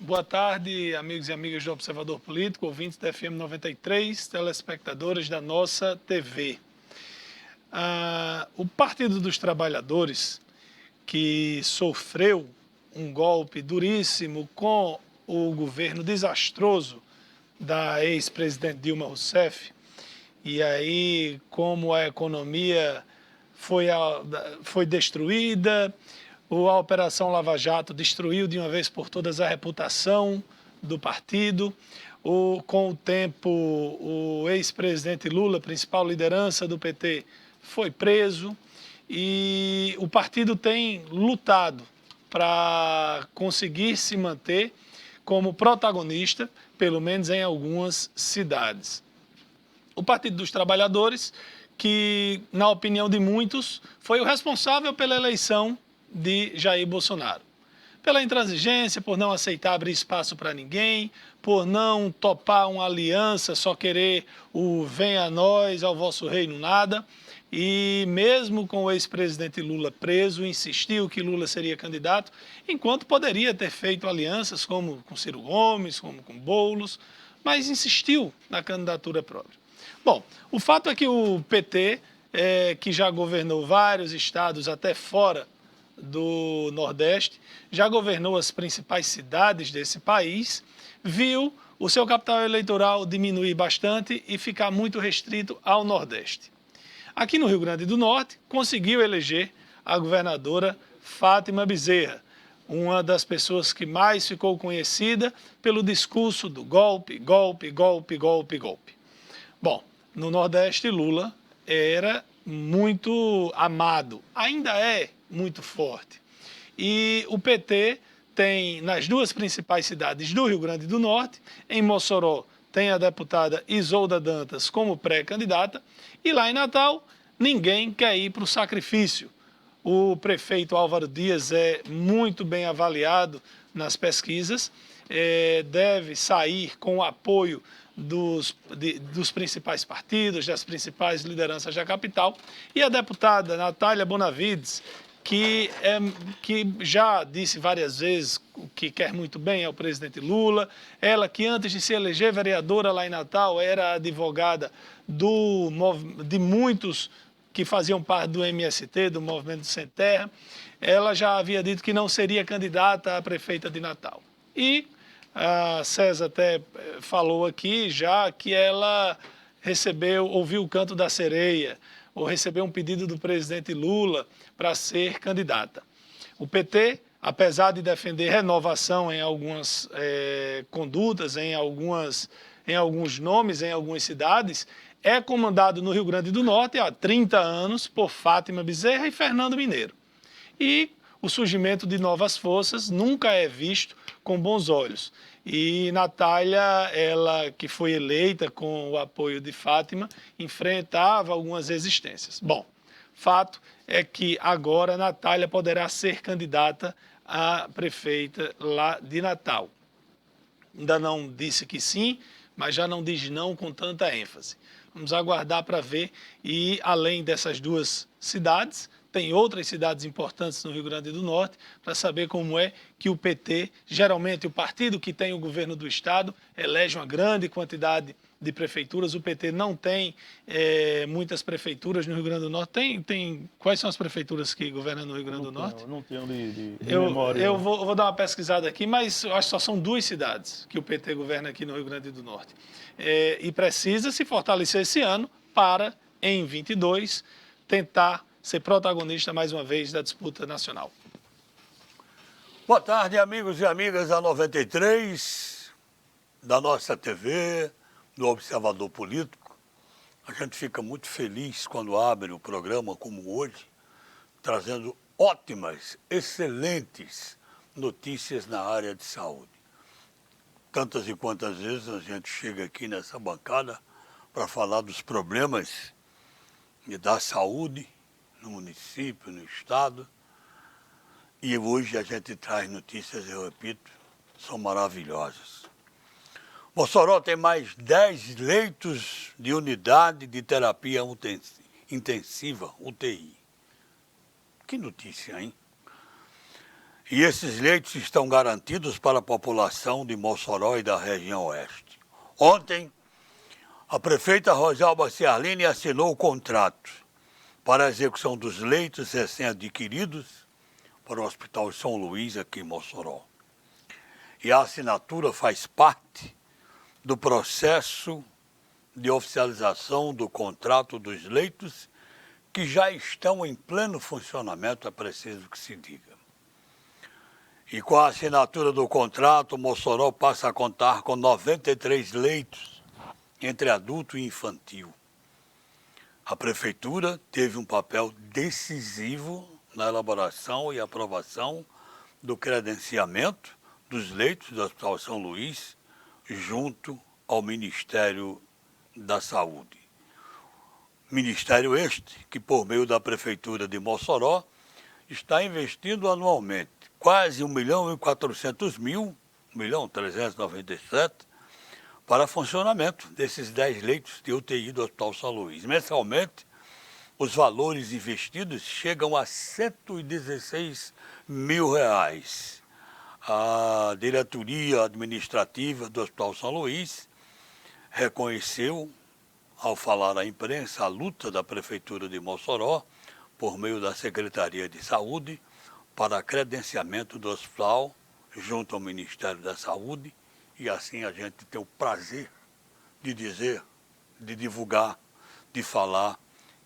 Boa tarde, amigos e amigas do Observador Político, ouvintes da FM 93, telespectadores da nossa TV. O Partido dos Trabalhadores, que sofreu um golpe duríssimo com o governo desastroso da ex-presidente Dilma Rousseff, e aí como a economia foi destruída, a Operação Lava Jato destruiu de uma vez por todas a reputação do partido. Com o tempo, o ex-presidente Lula, principal liderança do PT, foi preso. E o partido tem lutado para conseguir se manter como protagonista, pelo menos em algumas cidades. O Partido dos Trabalhadores, que, na opinião de muitos, foi o responsável pela eleição de Jair Bolsonaro. Pela intransigência, por não aceitar abrir espaço para ninguém, por não topar uma aliança, só querer o venha a nós, ao vosso reino nada. E mesmo com o ex-presidente Lula preso, insistiu que Lula seria candidato, enquanto poderia ter feito alianças como com Ciro Gomes, como com Boulos, mas insistiu na candidatura própria. Bom, o fato é que o PT, que já governou vários estados até fora do Nordeste, já governou as principais cidades desse país, viu o seu capital eleitoral diminuir bastante e ficar muito restrito ao Nordeste. Aqui no Rio Grande do Norte, conseguiu eleger a governadora Fátima Bezerra, uma das pessoas que mais ficou conhecida pelo discurso do golpe, golpe, golpe, golpe, golpe. Bom, no Nordeste, Lula era muito amado, ainda é muito forte. E o PT tem, nas duas principais cidades do Rio Grande do Norte, em Mossoró, tem a deputada Isolda Dantas como pré-candidata, e lá em Natal, ninguém quer ir para o sacrifício. O prefeito Álvaro Dias é muito bem avaliado nas pesquisas, deve sair com o apoio dos principais partidos, das principais lideranças da capital, e a deputada Natália Bonavides, que já disse várias vezes que quer muito bem ao presidente Lula, ela que antes de se eleger vereadora lá em Natal era advogada de muitos que faziam parte do MST, do Movimento Sem Terra, ela já havia dito que não seria candidata a prefeita de Natal. E a César até falou aqui já que ela ouviu o canto da sereia, ou recebeu um pedido do presidente Lula para ser candidata. O PT, apesar de defender renovação em algumas condutas, em alguns nomes, em algumas cidades, é comandado no Rio Grande do Norte há 30 anos por Fátima Bezerra e Fernando Mineiro. E o surgimento de novas forças nunca é visto com bons olhos. E Natália, ela que foi eleita com o apoio de Fátima, enfrentava algumas resistências. Bom, fato é que agora Natália poderá ser candidata a prefeita lá de Natal. Ainda não disse que sim, mas já não diz não com tanta ênfase. Vamos aguardar para ver. E além dessas duas cidades, tem outras cidades importantes no Rio Grande do Norte, para saber como é que o PT, geralmente o partido que tem o governo do Estado, elege uma grande quantidade de prefeituras. O PT não tem muitas prefeituras no Rio Grande do Norte. Quais são as prefeituras que governam no Rio Grande do Norte? Não tenho de memória. Eu vou dar uma pesquisada aqui, mas eu acho que só são 2 cidades que o PT governa aqui no Rio Grande do Norte. E precisa se fortalecer esse ano para, em 22, tentar ser protagonista mais uma vez da disputa nacional. Boa tarde, amigos e amigas da 93, da nossa TV, do Observador Político. A gente fica muito feliz quando abre o programa como hoje, trazendo ótimas, excelentes notícias na área de saúde. Tantas e quantas vezes a gente chega aqui nessa bancada para falar dos problemas e da saúde no município, no estado. E hoje a gente traz notícias, eu repito, são maravilhosas. Mossoró tem mais 10 leitos de unidade de terapia intensiva, UTI. Que notícia, hein? E esses leitos estão garantidos para a população de Mossoró e da região oeste. Ontem, a prefeita Rosalba Ciarline assinou o contrato para a execução dos leitos recém-adquiridos para o Hospital São Luís, aqui em Mossoró. E a assinatura faz parte do processo de oficialização do contrato dos leitos que já estão em pleno funcionamento, é preciso que se diga. E com a assinatura do contrato, Mossoró passa a contar com 93 leitos entre adulto e infantil. A prefeitura teve um papel decisivo na elaboração e aprovação do credenciamento dos leitos do Hospital São Luís junto ao Ministério da Saúde. Ministério este que, por meio da Prefeitura de Mossoró, está investindo anualmente quase 1.400.000, 1.397.000, para funcionamento desses 10 leitos de UTI do Hospital São Luís. Mensalmente, os valores investidos chegam a R$116 mil. A diretoria administrativa do Hospital São Luís reconheceu, ao falar à imprensa, a luta da Prefeitura de Mossoró, por meio da Secretaria de Saúde, para credenciamento do hospital junto ao Ministério da Saúde, e assim a gente tem o prazer de dizer, de divulgar, de falar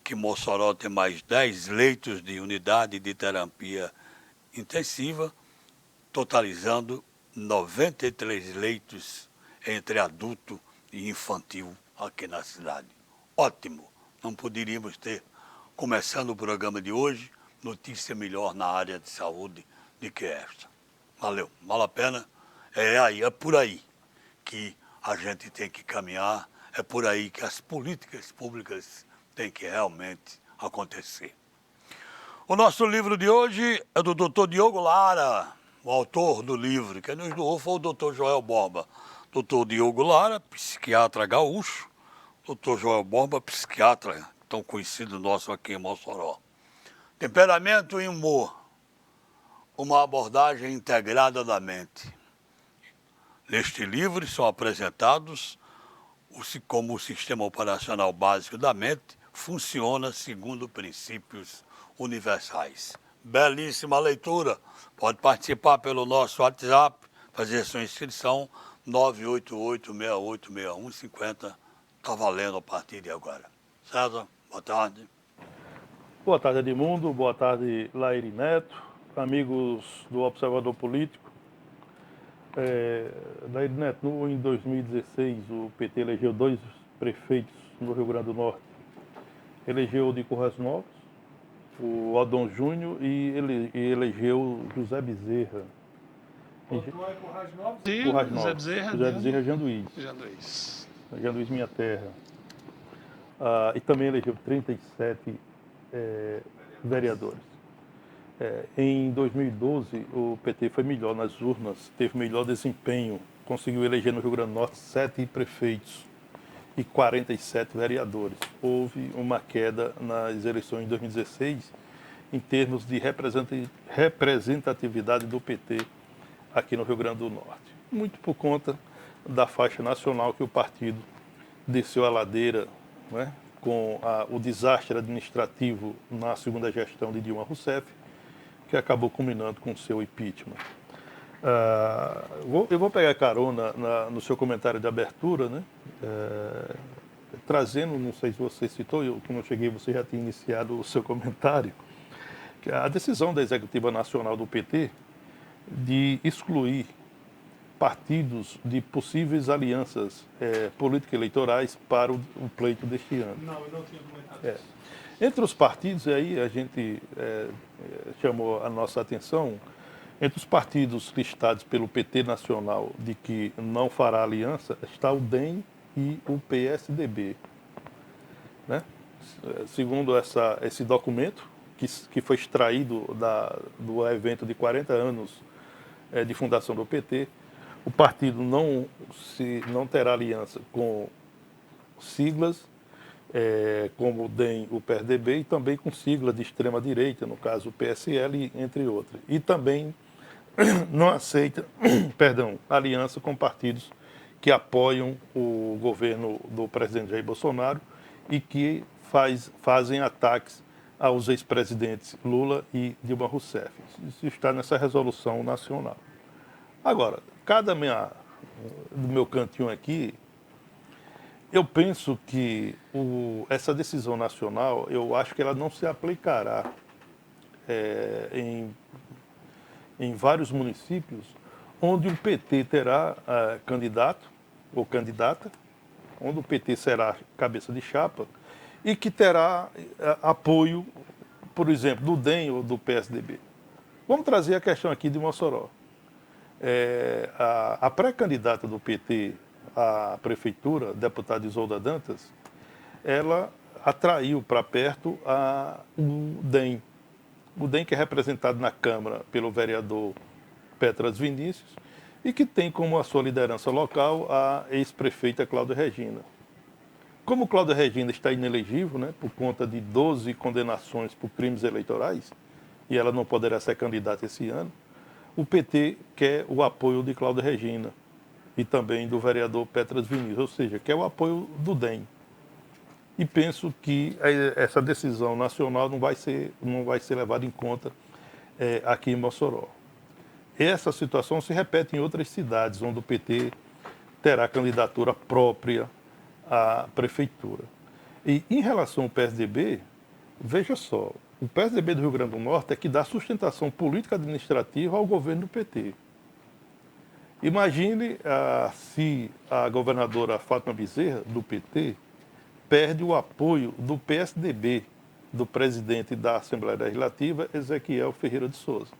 que Mossoró tem mais 10 leitos de unidade de terapia intensiva, totalizando 93 leitos entre adulto e infantil aqui na cidade. Ótimo! Não poderíamos ter, começando o programa de hoje, notícia melhor na área de saúde do que esta. Valeu, vale a pena. É por aí que a gente tem que caminhar, é por aí que as políticas públicas têm que realmente acontecer. O nosso livro de hoje é do Dr. Diogo Lara, o autor do livro. Quem nos doou foi o Dr. Joel Borba. Dr. Diogo Lara, psiquiatra gaúcho. Dr. Joel Borba, psiquiatra, tão conhecido nosso aqui em Mossoró. Temperamento e humor, uma abordagem integrada da mente. Neste livro são apresentados como o sistema operacional básico da mente funciona segundo princípios universais. Belíssima leitura. Pode participar pelo nosso WhatsApp, fazer sua inscrição, 988-686150. Está valendo a partir de agora. César, boa tarde. Boa tarde, Edmundo. Boa tarde, Laíri Neto, amigos do Observador Político. Laíri Neto, em 2016, o PT elegeu 2 prefeitos no Rio Grande do Norte. Elegeu o de Currais Novos, o Odon Júnior, e elegeu José Bezerra. Currais Novos e Currais José Novos. Bezerra. José Bezerra Janduís. Janduís, minha terra. E também elegeu 37 vereadores. Em 2012, o PT foi melhor nas urnas, teve melhor desempenho, conseguiu eleger no Rio Grande do Norte 7 prefeitos e 47 vereadores. Houve uma queda nas eleições de 2016 em termos de representatividade do PT aqui no Rio Grande do Norte. Muito por conta da faixa nacional que o partido desceu a ladeira, né, com o desastre administrativo na segunda gestão de Dilma Rousseff, que acabou culminando com o seu impeachment. Eu vou pegar carona no seu comentário de abertura, né, trazendo, não sei se você citou, como eu cheguei, você já tinha iniciado o seu comentário, que a decisão da Executiva Nacional do PT de excluir partidos de possíveis alianças político-eleitorais para o pleito deste ano. Não, eu não tinha comentado isso. Entre os partidos, aí a gente chamou a nossa atenção, entre os partidos listados pelo PT Nacional de que não fará aliança, está o DEM e o PSDB. Né? segundo esse documento, que foi extraído do evento de 40 anos de fundação do PT, o partido não terá aliança com siglas, como o DEM, o PSDB, e também com sigla de extrema-direita, no caso o PSL, entre outras. E também não aceita aliança com partidos que apoiam o governo do presidente Jair Bolsonaro e que fazem ataques aos ex-presidentes Lula e Dilma Rousseff. Isso está nessa resolução nacional. Agora, do meu cantinho aqui, eu penso que essa decisão nacional, eu acho que ela não se aplicará em vários municípios onde o PT terá candidato ou candidata, onde o PT será cabeça de chapa e que terá apoio, por exemplo, do DEM ou do PSDB. Vamos trazer a questão aqui de Mossoró. A pré-candidata do PT à prefeitura, a deputada Isolda Dantas, ela atraiu para perto o DEM. O DEM que é representado na Câmara pelo vereador Petras Vinícius e que tem como a sua liderança local a ex-prefeita Cláudia Regina. Como Cláudia Regina está inelegível, né, por conta de 12 condenações por crimes eleitorais, e ela não poderá ser candidata esse ano, o PT quer o apoio de Cláudia Regina e também do vereador Petras Vinícius, ou seja, quer o apoio do DEM. E penso que essa decisão nacional não vai ser levada em conta aqui em Mossoró. Essa situação se repete em outras cidades, onde o PT terá candidatura própria à prefeitura. E em relação ao PSDB, veja só, o PSDB do Rio Grande do Norte é que dá sustentação política administrativa ao governo do PT. Imagine se a governadora Fátima Bezerra, do PT, perde o apoio do PSDB, do presidente da Assembleia Legislativa, Ezequiel Ferreira de Souza.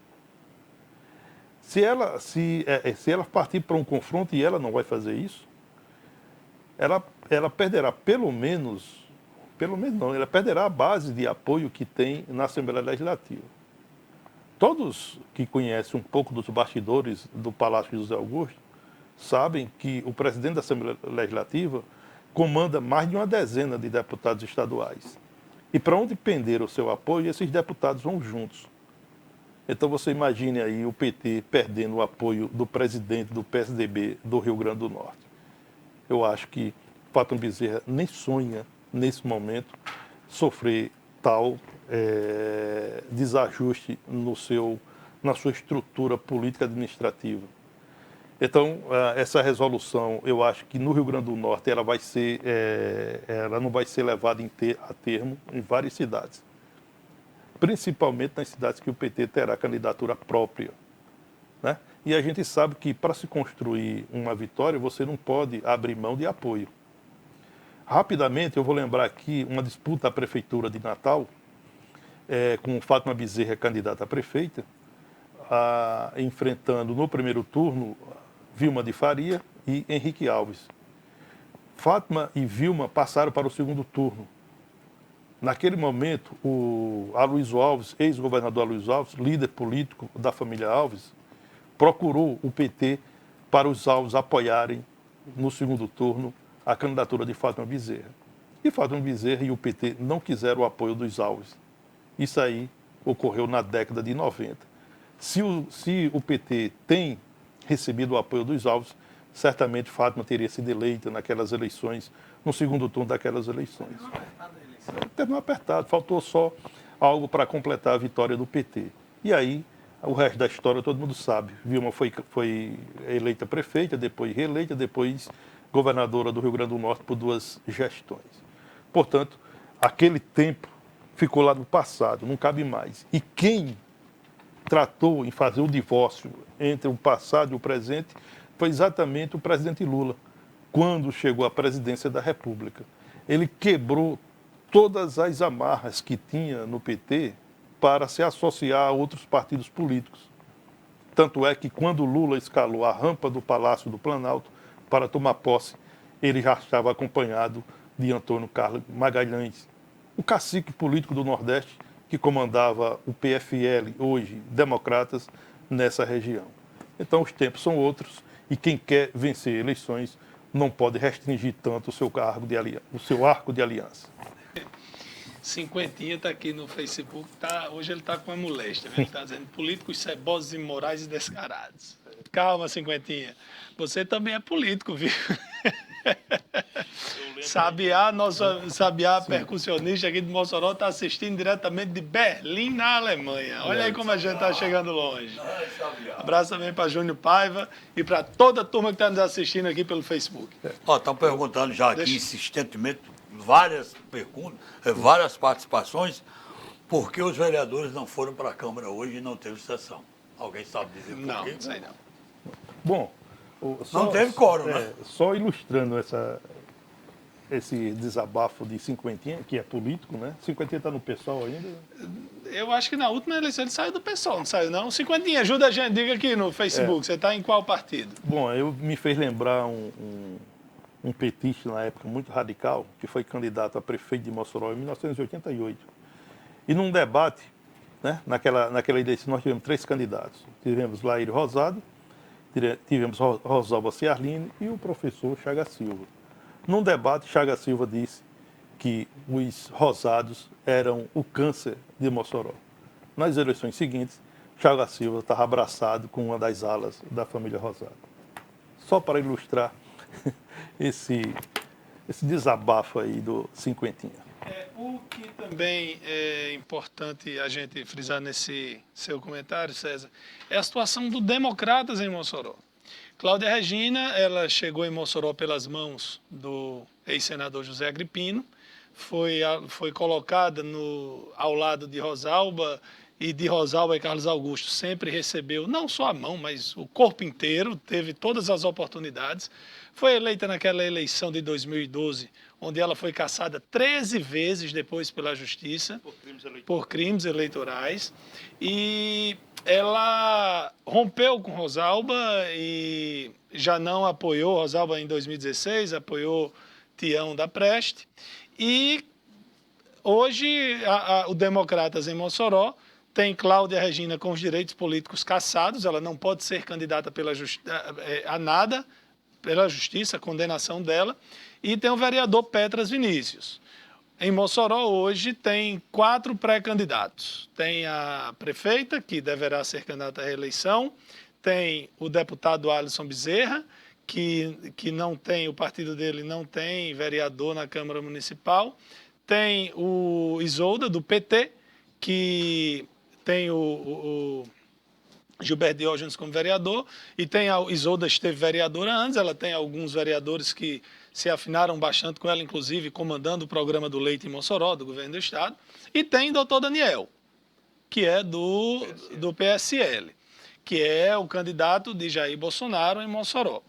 Se ela partir para um confronto, e ela não vai fazer isso, ela perderá ela perderá a base de apoio que tem na Assembleia Legislativa. Todos que conhecem um pouco dos bastidores do Palácio José Augusto sabem que o presidente da Assembleia Legislativa comanda mais de uma dezena de deputados estaduais. E para onde pender o seu apoio, esses deputados vão juntos. Então você imagine aí o PT perdendo o apoio do presidente do PSDB do Rio Grande do Norte. Eu acho que Fátima Bezerra nem sonha, nesse momento, sofrer tal desajuste na sua estrutura política administrativa. Então, essa resolução, eu acho que no Rio Grande do Norte ela não vai ser levada a termo em várias cidades. Principalmente nas cidades que o PT terá candidatura própria, né? E a gente sabe que para se construir uma vitória, você não pode abrir mão de apoio. Rapidamente, eu vou lembrar aqui uma disputa à Prefeitura de Natal, com Fátima Bezerra, candidata a prefeita, enfrentando no primeiro turno Vilma de Faria e Henrique Alves. Fátima e Vilma passaram para o segundo turno. Naquele momento, o Aloysio Alves, ex-governador Aloysio Alves, líder político da família Alves, procurou o PT para os Alves apoiarem no segundo turno a candidatura de Fátima Bezerra. E Fátima Bezerra e o PT não quiseram o apoio dos Alves. Isso aí ocorreu na década de 90. Se o PT tem recebido o apoio dos Alves, certamente Fátima teria sido eleita naquelas eleições, no segundo turno daquelas eleições. Terminou apertado, faltou só algo para completar a vitória do PT. E aí, o resto da história todo mundo sabe. Vilma foi eleita prefeita, depois reeleita, depois governadora do Rio Grande do Norte por 2 gestões. Portanto, aquele tempo ficou lá no passado, não cabe mais. E quem tratou em fazer o divórcio entre o passado e o presente foi exatamente o presidente Lula, quando chegou à presidência da República. Ele quebrou todas as amarras que tinha no PT para se associar a outros partidos políticos. Tanto é que quando Lula escalou a rampa do Palácio do Planalto para tomar posse, ele já estava acompanhado de Antônio Carlos Magalhães, o cacique político do Nordeste que comandava o PFL, hoje Democratas, nessa região. Então os tempos são outros e quem quer vencer eleições não pode restringir tanto o seu arco de aliança. Cinquentinha está aqui no Facebook, hoje ele está com uma moléstia, ele está dizendo políticos cebosos, imorais e descarados. Calma, Cinquentinha, você também é político, viu? Sabiá, percussionista aqui de Mossoró, está assistindo diretamente de Berlim, na Alemanha. Olha aí como a gente está chegando longe. Abraço também para Júnior Paiva e para toda a turma que está nos assistindo aqui pelo Facebook. Estão perguntando já aqui insistentemente várias perguntas, várias participações, por que os vereadores não foram para a Câmara hoje e não teve sessão? Alguém sabe dizer por quê? Não sei não. Bom, não teve quórum, né? Só ilustrando esse desabafo de Cinquentinha, que é político, né? Cinquentinha está no PSOL ainda? Eu acho que na última eleição ele saiu do PSOL, não saiu não? Cinquentinha, ajuda a gente, diga aqui no Facebook, você está em qual partido? Bom, me fez lembrar um petista na época muito radical, que foi candidato a prefeito de Mossoró em 1988. E num debate, né, naquela eleição, nós tivemos 3 candidatos. Tivemos Laírio Rosado, tivemos Rosalba Ciarline e o professor Chaga Silva. Num debate, Chaga Silva disse que os rosados eram o câncer de Mossoró. Nas eleições seguintes, Chaga Silva estava abraçado com uma das alas da família Rosado. Só para ilustrar esse desabafo aí do Cinquentinha. O que também é importante a gente frisar nesse seu comentário, César, é a situação do Democratas em Mossoró. Cláudia Regina, ela chegou em Mossoró pelas mãos do ex-senador José Agripino, foi colocada ao lado de Rosalba, e de Rosalba e Carlos Augusto sempre recebeu não só a mão, mas o corpo inteiro, teve todas as oportunidades. Foi eleita naquela eleição de 2012, onde ela foi cassada 13 vezes depois pela Justiça por crimes eleitorais. E ela rompeu com Rosalba e já não apoiou Rosalba em 2016, apoiou Tião da Preste. E hoje o Democratas em Mossoró tem Cláudia Regina com os direitos políticos cassados, ela não pode ser candidata a nada pela Justiça, a condenação dela, e tem o vereador Petras Vinícius. Em Mossoró hoje tem 4 pré-candidatos. Tem a prefeita, que deverá ser candidata à reeleição, tem o deputado Alisson Bezerra, que não tem, o partido dele não tem vereador na Câmara Municipal, tem o Isolda, do PT, que tem o Gilberto Diógenes como vereador, e tem a Isolda, esteve vereadora antes, ela tem alguns vereadores que se afinaram bastante com ela, inclusive comandando o programa do leite em Mossoró, do governo do estado, e tem o doutor Daniel, que é do PSL, que é o candidato de Jair Bolsonaro em Mossoró.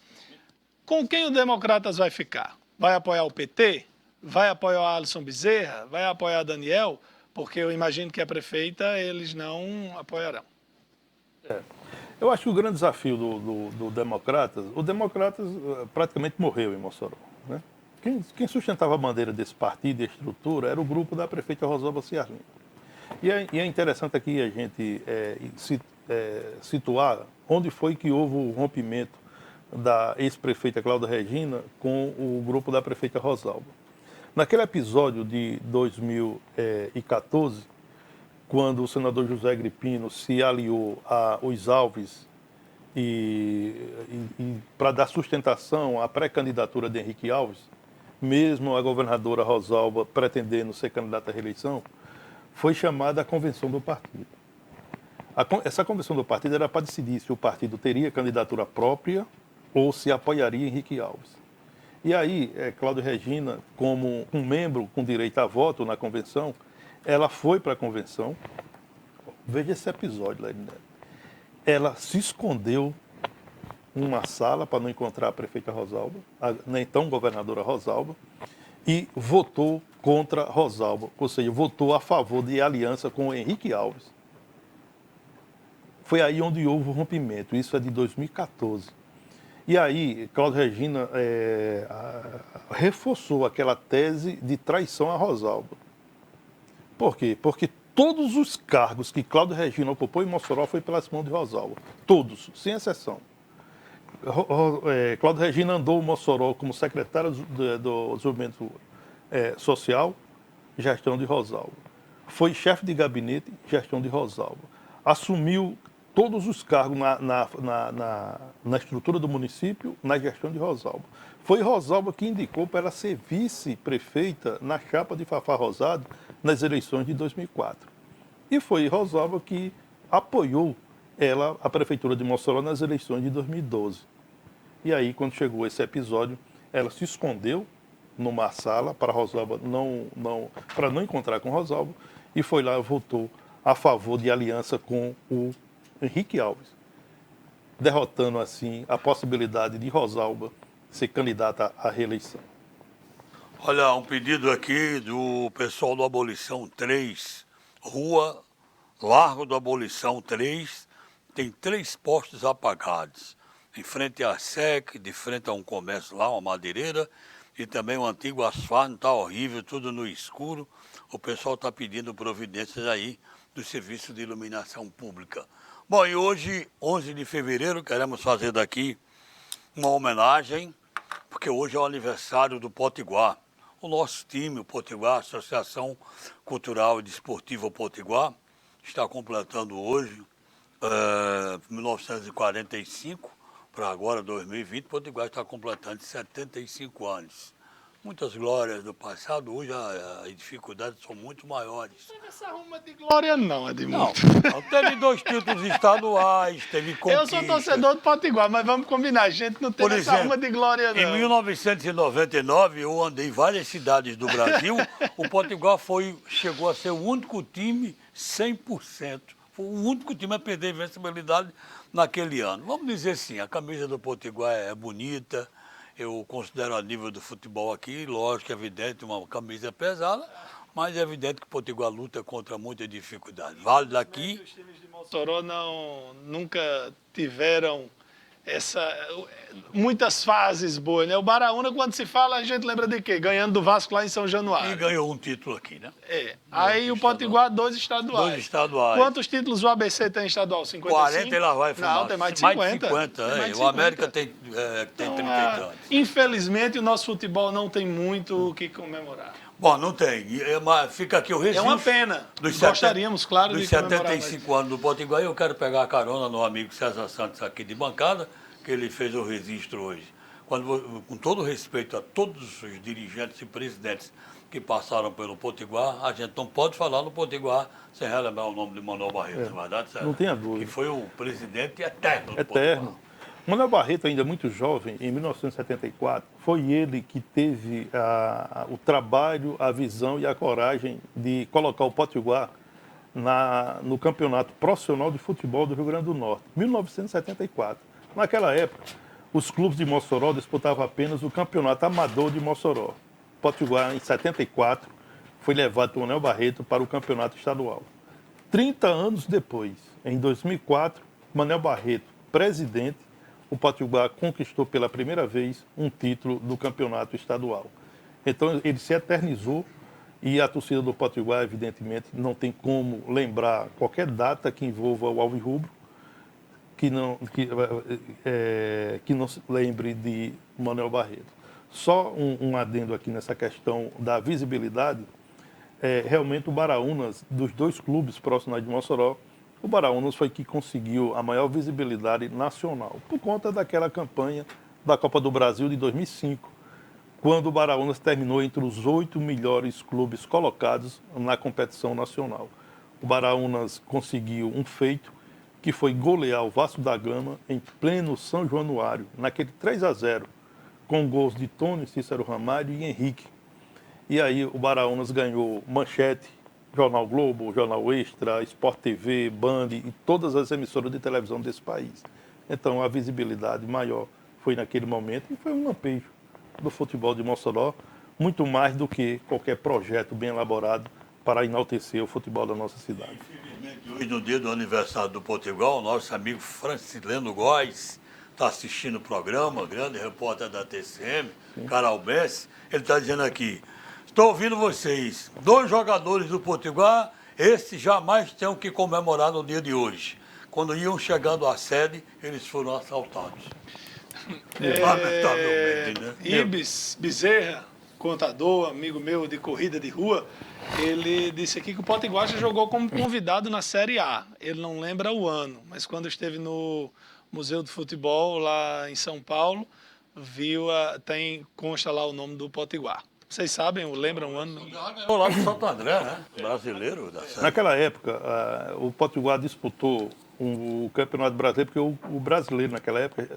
Com quem o Democratas vai ficar? Vai apoiar o PT? Vai apoiar o Alisson Bezerra? Vai apoiar Daniel? Porque eu imagino que a prefeita eles não apoiarão. Eu acho que o grande desafio do Democratas, o Democratas praticamente morreu em Mossoró, né? Quem sustentava a bandeira desse partido e a estrutura era o grupo da prefeita Rosalba Ciarline. E é interessante aqui a gente situar onde foi que houve o rompimento da ex-prefeita Cláudia Regina com o grupo da prefeita Rosalba. Naquele episódio de 2014, quando o senador José Agripino se aliou aos Alves e para dar sustentação à pré-candidatura de Henrique Alves, mesmo a governadora Rosalba pretendendo ser candidata à reeleição, foi chamada a convenção do partido. Essa convenção do partido era para decidir se o partido teria candidatura própria ou se apoiaria Henrique Alves. E aí, Cláudia Regina, como um membro com direito a voto na convenção, ela foi para a convenção. Veja esse episódio, Larinete. Ela se escondeu numa sala para não encontrar a prefeita Rosalba, a então governadora Rosalba, e votou contra Rosalba, ou seja, votou a favor de aliança com o Henrique Alves. Foi aí onde houve o rompimento, isso é de 2014. E aí, Cláudia Regina reforçou aquela tese de traição a Rosalba. Por quê? Porque todos os cargos que Cláudio Regina ocupou em Mossoró foi pelas mãos de Rosalba. Todos, sem exceção. Cláudio Regina andou em Mossoró como secretário do Desenvolvimento Social, gestão de Rosalba. Foi chefe de gabinete, gestão de Rosalba. Assumiu todos os cargos na estrutura do município, na gestão de Rosalba. Foi Rosalba que indicou para ela ser vice-prefeita na chapa de Fafá Rosado nas eleições de 2004. E foi Rosalba que apoiou ela, a prefeitura de Mossoró, nas eleições de 2012. E aí, quando chegou esse episódio, ela se escondeu numa sala para Rosalba para não encontrar com Rosalba, e foi lá e votou a favor de aliança com o Henrique Alves, derrotando assim a possibilidade de Rosalba ser candidata à reeleição. Olha, um pedido aqui do pessoal do Abolição 3, Rua Largo do Abolição 3, tem 3 postes apagados, em frente à SEC, de frente a um comércio lá, uma madeireira, e também um antigo asfalto, está horrível, tudo no escuro. O pessoal está pedindo providências aí do Serviço de Iluminação Pública. Bom, e hoje, 11 de fevereiro, queremos fazer daqui uma homenagem, porque hoje é o aniversário do Potiguar. O nosso time, o Potiguar, Associação Cultural e Desportiva Potiguar, está completando hoje, 1945, para agora 2020, Potiguar está completando 75 anos. Muitas glórias do passado, hoje as dificuldades são muito maiores. Não teve essa ruma de glória não, Edmundo. Não, teve 2 títulos estaduais, teve conquista. Eu sou torcedor do Potiguar, mas vamos combinar, a gente não teve essa ruma de glória não. Em 1999, eu andei em várias cidades do Brasil, o Potiguar chegou a ser o único time 100%. Foi o único time a perder a invencibilidade naquele ano. Vamos dizer assim, a camisa do Potiguar é bonita, eu considero a nível do futebol aqui, lógico, é evidente, uma camisa pesada, mas é evidente que o Potiguar luta contra muita dificuldade. Vale daqui. Os times de Mossoró nunca tiveram muitas fases boas, né? O Baraúna, quando se fala, a gente lembra de quê? Ganhando do Vasco lá em São Januário. E ganhou um título aqui, né? Aí o Potiguar, 2 estaduais. 2 estaduais. Quantos títulos o ABC tem estadual? 55? 40 ela vai fumar. Não, tem mais de 50. Mais de 50, Tem mais de O América 50. tem 30 e tantos. Infelizmente, o nosso futebol não tem muito o que comemorar. Bom, não tem. Fica aqui o registro. É uma pena. Gostaríamos, claro, de comemorar. Dos 75 anos do Potiguar, eu quero pegar a carona no amigo César Santos aqui de bancada, que ele fez o registro hoje. Com todo respeito a todos os dirigentes e presidentes que passaram pelo Potiguar, a gente não pode falar no Potiguar sem relembrar o nome de Manuel Barreto, não é verdade, César? Não tenha dúvida. Que foi o presidente eterno do Eterno. Potiguar. Manuel Barreto, ainda muito jovem, em 1974, foi ele que teve o trabalho, a visão e a coragem de colocar o Potiguar no Campeonato Profissional de Futebol do Rio Grande do Norte, 1974. Naquela época, os clubes de Mossoró disputavam apenas o Campeonato Amador de Mossoró. Potiguar, em 74, foi levado por Manuel Barreto para o Campeonato Estadual. 30 anos depois, em 2004, Manuel Barreto, presidente, o Potiguar conquistou pela primeira vez um título do Campeonato Estadual. Então, ele se eternizou e a torcida do Potiguar, evidentemente, não tem como lembrar qualquer data que envolva o alvirrubro, que não se lembre de Manuel Barreto. Só um adendo aqui nessa questão da visibilidade. Realmente o Baraúnas, dos 2 clubes próximos de Mossoró, o Baraúnas foi que conseguiu a maior visibilidade nacional, por conta daquela campanha da Copa do Brasil de 2005, quando o Baraúnas terminou entre os 8 melhores clubes colocados na competição nacional. O Baraúnas conseguiu um feito, que foi golear o Vasco da Gama em pleno São Januário, naquele 3-0, com gols de Tony, Cícero Ramalho e Henrique. E aí o Baraúnas ganhou Manchete, Jornal Globo, Jornal Extra, Sport TV, Band e todas as emissoras de televisão desse país. Então a visibilidade maior foi naquele momento e foi um lampejo do futebol de Mossoró, muito mais do que qualquer projeto bem elaborado para enaltecer o futebol da nossa cidade. Hoje, no dia do aniversário do Potiguar, o nosso amigo Francileno Góes está assistindo o programa, grande repórter da TCM, Caralbense. Ele está dizendo aqui, Estou ouvindo vocês. 2 jogadores do Potiguar, esses jamais têm o que comemorar no dia de hoje. Quando iam chegando à sede, eles foram assaltados. Lamentavelmente, né? Ibis Bezerra, contador, amigo meu de corrida de rua, ele disse aqui que o Potiguar já jogou como convidado na Série A. Ele não lembra o ano, mas quando esteve no Museu do Futebol lá em São Paulo, consta lá o nome do Potiguar. Vocês sabem, lembram o ano? Ganhou lá do Santo André, né? Brasileiro da série. Naquela época, o Potiguar disputou o Campeonato Brasileiro, porque o brasileiro naquela época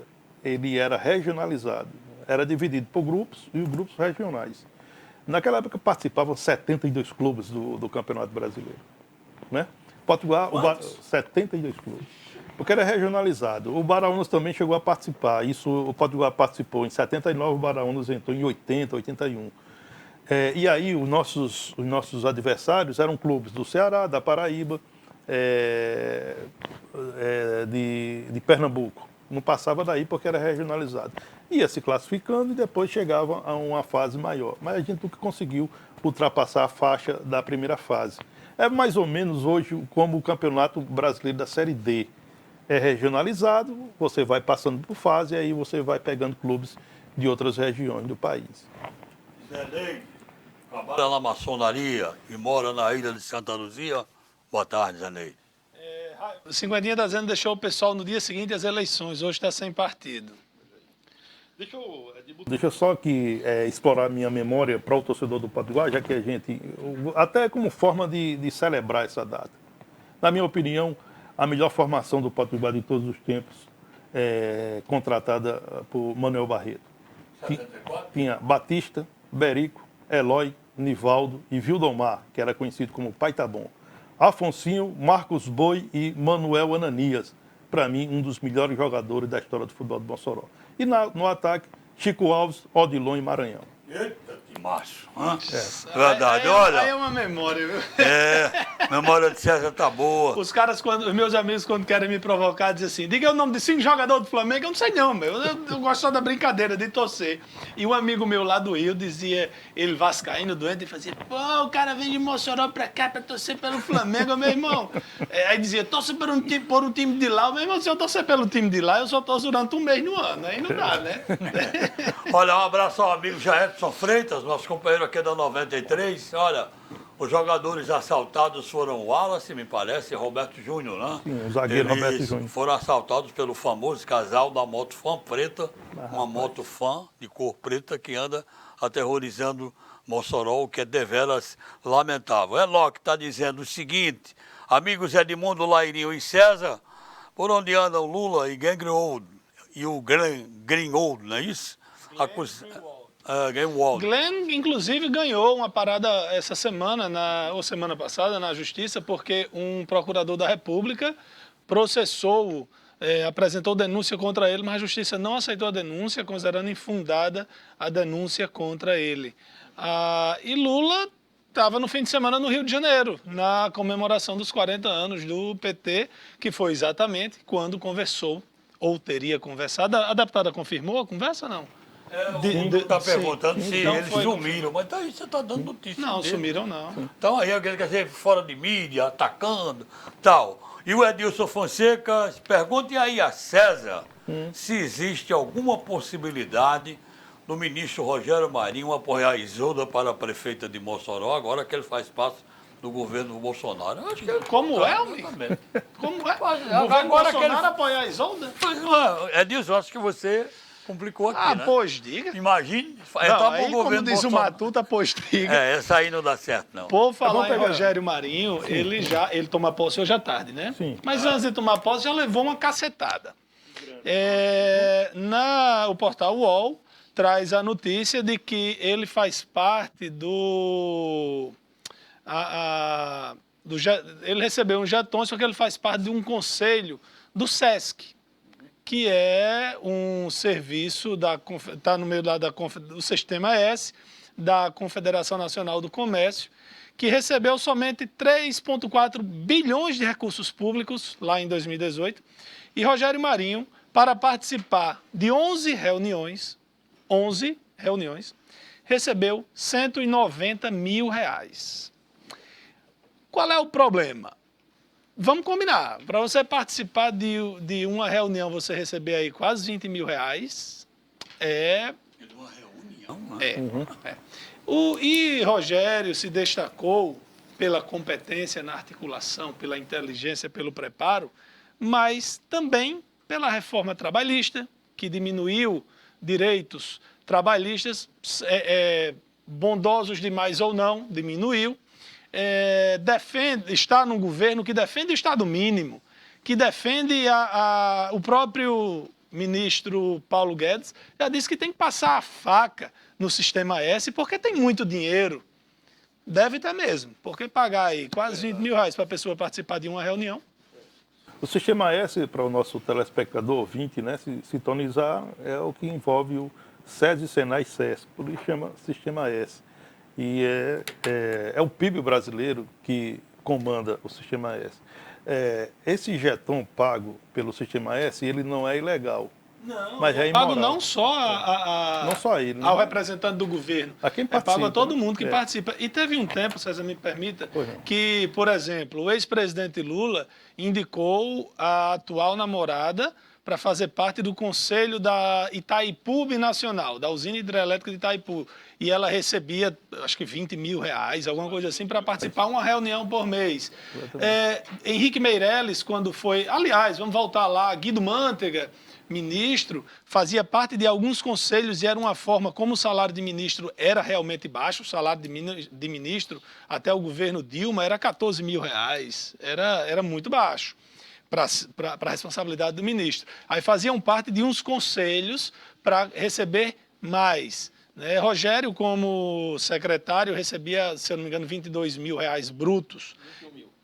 ele era regionalizado, era dividido por grupos e grupos regionais. Naquela época participavam 72 clubes do Campeonato Brasileiro, né? Potiguar, 72 clubes, porque era regionalizado. O Baraunas também chegou a participar. Isso, o Potiguar participou em 79, o Baraunas entrou em 80, 81. E aí os nossos adversários eram clubes do Ceará, da Paraíba, de Pernambuco. Não passava daí porque era regionalizado. Ia se classificando e depois chegava a uma fase maior. Mas a gente nunca conseguiu ultrapassar a faixa da primeira fase. É mais ou menos hoje como o Campeonato Brasileiro da Série D. É regionalizado, você vai passando por fase e aí você vai pegando clubes de outras regiões do país. Zé Ney, trabalha na maçonaria e mora na ilha de Santa Luzia. Boa tarde, Zé Ney. O Cinquentinha da Zena deixou o pessoal no dia seguinte às eleições, hoje está sem partido. Deixa eu só aqui explorar minha memória para o torcedor do Potiguar, já que a gente, até como forma de celebrar essa data. Na minha opinião, a melhor formação do Potiguar de todos os tempos é contratada por Manuel Barreto. 74? Tinha Batista, Berico, Eloy, Nivaldo e Vildomar, que era conhecido como Pai Tá Bom. Afonsinho, Marcos Boi e Manuel Ananias, para mim, um dos melhores jogadores da história do futebol do Mossoró. E no ataque, Chico Alves, Odilon e Maranhão. Eita, que macho. Verdade, olha. Aí é uma memória, viu? Memória de César tá boa. Os meus amigos, quando querem me provocar, dizem assim: diga o nome de 5 jogadores do Flamengo. Eu não sei não, meu. Eu gosto só da brincadeira, de torcer. E um amigo meu lá do Rio dizia, ele vascaíno, doente, e fazia: pô, o cara vem de Mossoró pra cá pra torcer pelo Flamengo, meu irmão. Aí dizia: torce por um time de lá. Meu irmão, se eu torcer pelo time de lá, eu só torço durante um mês no ano. Aí não dá, né? Olha, um abraço ao amigo Jaedson Freitas, nosso companheiro aqui da 93. Olha, os jogadores assaltados foram Wallace, me parece, e Roberto Júnior, né? Sim, o zagueiro Eles Roberto Júnior. foram assaltados pelo famoso casal da moto Fã Preta, uma moto Fã de cor preta que anda aterrorizando Mossoró, o que é deveras lamentável. Locke está dizendo o seguinte: amigos Edmundo, Lairinho e César, por onde andam Lula e Greenwald, e o Greenwald, não é isso? Greenwald. Glenn, inclusive, ganhou uma parada essa semana, ou semana passada, na Justiça, porque um procurador da República processou, apresentou denúncia contra ele, mas a Justiça não aceitou a denúncia, considerando infundada a denúncia contra ele. E Lula estava no fim de semana no Rio de Janeiro, na comemoração dos 40 anos do PT, que foi exatamente quando conversou, ou teria conversado. A deputada confirmou a conversa ou não? Está perguntando se Então eles sumiram, mas aí você está dando notícia. Não, dele. sumiram não. Então aí alguém quer dizer fora de mídia, atacando, tal. E o Edilson Fonseca, perguntem aí a César se existe alguma possibilidade do ministro Rogério Marinho apoiar a Isolda para a prefeita de Mossoró, agora que ele faz parte do governo Bolsonaro. Eu acho que Como é, homem? Como é? O governo Agora que ele... Bolsonaro apoiar a Isolda? Edilson, acho que você complicou aqui, né? Pois diga. Imagine, Não, entrar aí, pro governo como diz o Bolsonaro. Matuta, pois diga. Essa aí não dá certo, não. Por falar em Rogério Marinho, ele toma posse hoje à tarde, né? Sim. Mas antes de tomar posse, já levou uma cacetada. O portal UOL traz a notícia de que ele faz parte ele recebeu um jeton, só que ele faz parte de um conselho do SESC, que é um serviço está no meio do Sistema S, da Confederação Nacional do Comércio, que recebeu somente 3,4 bilhões de recursos públicos lá em 2018, e Rogério Marinho, para participar de 11 reuniões, recebeu R$190 mil. Qual é o problema? Vamos combinar. Para você participar de uma reunião, você receber aí quase R$20 mil. É Uma reunião, né? E Rogério se destacou pela competência na articulação, pela inteligência, pelo preparo, mas também pela reforma trabalhista, que diminuiu direitos trabalhistas, bondosos demais ou não, diminuiu. Está num governo que defende o Estado mínimo, que defende o próprio ministro Paulo Guedes, já disse que tem que passar a faca no Sistema S, porque tem muito dinheiro. Deve ter mesmo, porque pagar aí quase R$20 mil para a pessoa participar de uma reunião. O Sistema S, para o nosso telespectador ouvinte, né, se sintonizar, é o que envolve o SESI, Senai e SESC, por isso chama Sistema S. E é o PIB brasileiro que comanda o Sistema S. Esse jeton pago pelo Sistema S, ele não é ilegal. Não, mas é pago imoral. não só, não só ele, ao né? representante do governo. A quem pago participa, a todo né? mundo que participa. E teve um tempo, César, me permita, Pois não. que, por exemplo, o ex-presidente Lula indicou a atual namorada para fazer parte do conselho da Itaipu Binacional, da usina hidrelétrica de Itaipu. E ela recebia, acho que R$20 mil, alguma coisa assim, para participar de uma reunião por mês. Henrique Meirelles, quando foi... Aliás, vamos voltar lá, Guido Mantega, ministro, fazia parte de alguns conselhos e era uma forma, como o salário de ministro era realmente baixo, o salário de ministro até o governo Dilma era R$14 mil, era muito baixo para a responsabilidade do ministro. Aí faziam parte de uns conselhos para receber mais. Rogério, como secretário, recebia, se eu não me engano, R$22 mil brutos.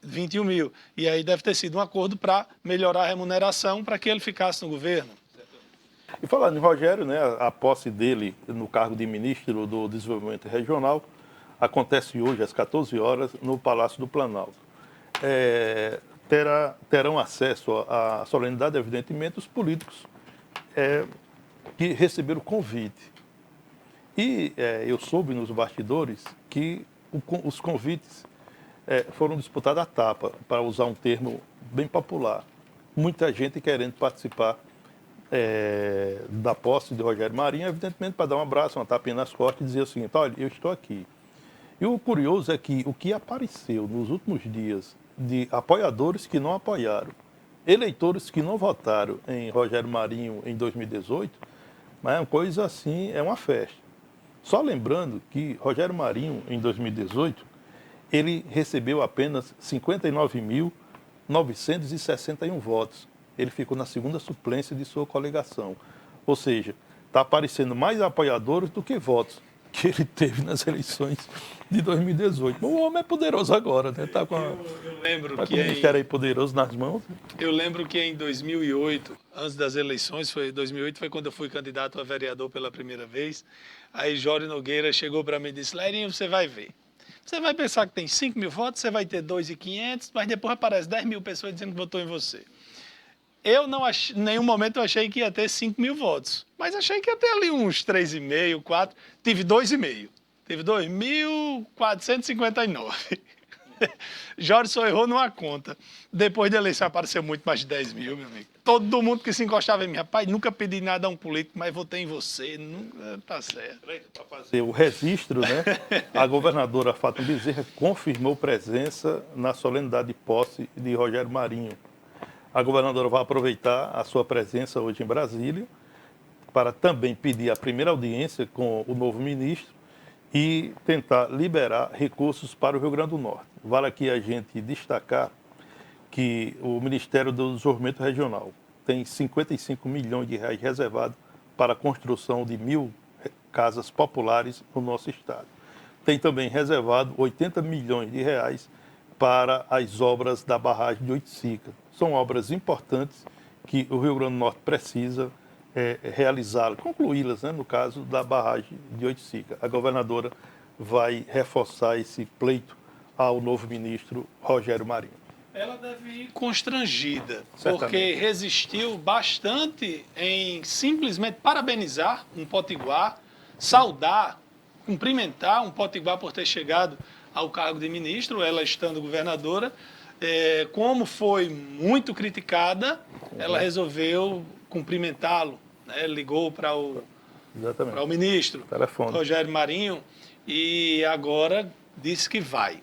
21 mil. E aí deve ter sido um acordo para melhorar a remuneração para que ele ficasse no governo. E falando em Rogério, né, a posse dele no cargo de ministro do Desenvolvimento Regional acontece hoje às 14 horas no Palácio do Planalto. Terão acesso à solenidade, evidentemente, os políticos que receberam o convite. E eu soube nos bastidores que os convites foram disputados à tapa, para usar um termo bem popular. Muita gente querendo participar da posse de Rogério Marinho, evidentemente para dar um abraço, uma tapinha nas costas e dizer o seguinte: olha, eu estou aqui. E o curioso é que o que apareceu nos últimos dias de apoiadores que não apoiaram, eleitores que não votaram em Rogério Marinho em 2018, mas é uma coisa assim, é uma festa. Só lembrando que Rogério Marinho, em 2018, ele recebeu apenas 59.961 votos. Ele ficou na segunda suplência de sua coligação. Ou seja, está aparecendo mais apoiadores do que votos que ele teve nas eleições de 2018. O homem é poderoso agora, né? Está com eu lembro o ministério aí poderoso nas mãos. Eu lembro que em 2008, antes das eleições, 2008 foi quando eu fui candidato a vereador pela primeira vez. Aí Jório Nogueira chegou para mim e disse: Lerinho, você vai ver. Você vai pensar que tem 5 mil votos, você vai ter 2.500, mas depois aparece 10 mil pessoas dizendo que votou em você. Eu não achei, em nenhum momento eu achei que ia ter 5 mil votos, mas achei que ia ter ali uns 3,5, 4, tive 2,5. Teve 2.459. Jorge só errou numa conta. Depois da eleição apareceu muito mais de 10 mil, meu amigo. Todo mundo que se encostava em mim, rapaz, nunca pedi nada a um político, mas votei em você. Nunca, tá certo. Para fazer o registro, né? A governadora Fátima Bezerra confirmou presença na solenidade de posse de Rogério Marinho. A governadora vai aproveitar a sua presença hoje em Brasília para também pedir a primeira audiência com o novo ministro e tentar liberar recursos para o Rio Grande do Norte. Vale aqui a gente destacar que o Ministério do Desenvolvimento Regional tem 55 milhões de reais reservados para a construção de 1.000 casas populares no nosso estado. Tem também reservado 80 milhões de reais para as obras da barragem de Oiticica. São obras importantes que o Rio Grande do Norte precisa realizá-las, concluí-las, né, no caso da barragem de Oiticica. A governadora vai reforçar esse pleito ao novo ministro Rogério Marinho. Ela deve ir constrangida, Certamente. porque resistiu bastante em simplesmente parabenizar um potiguar, saudar cumprimentar um potiguar por ter chegado ao cargo de ministro, ela estando governadora. Como foi muito criticada, ela resolveu cumprimentá-lo, né? Ligou para o ministro, telefone, Rogério Marinho, e agora disse que vai.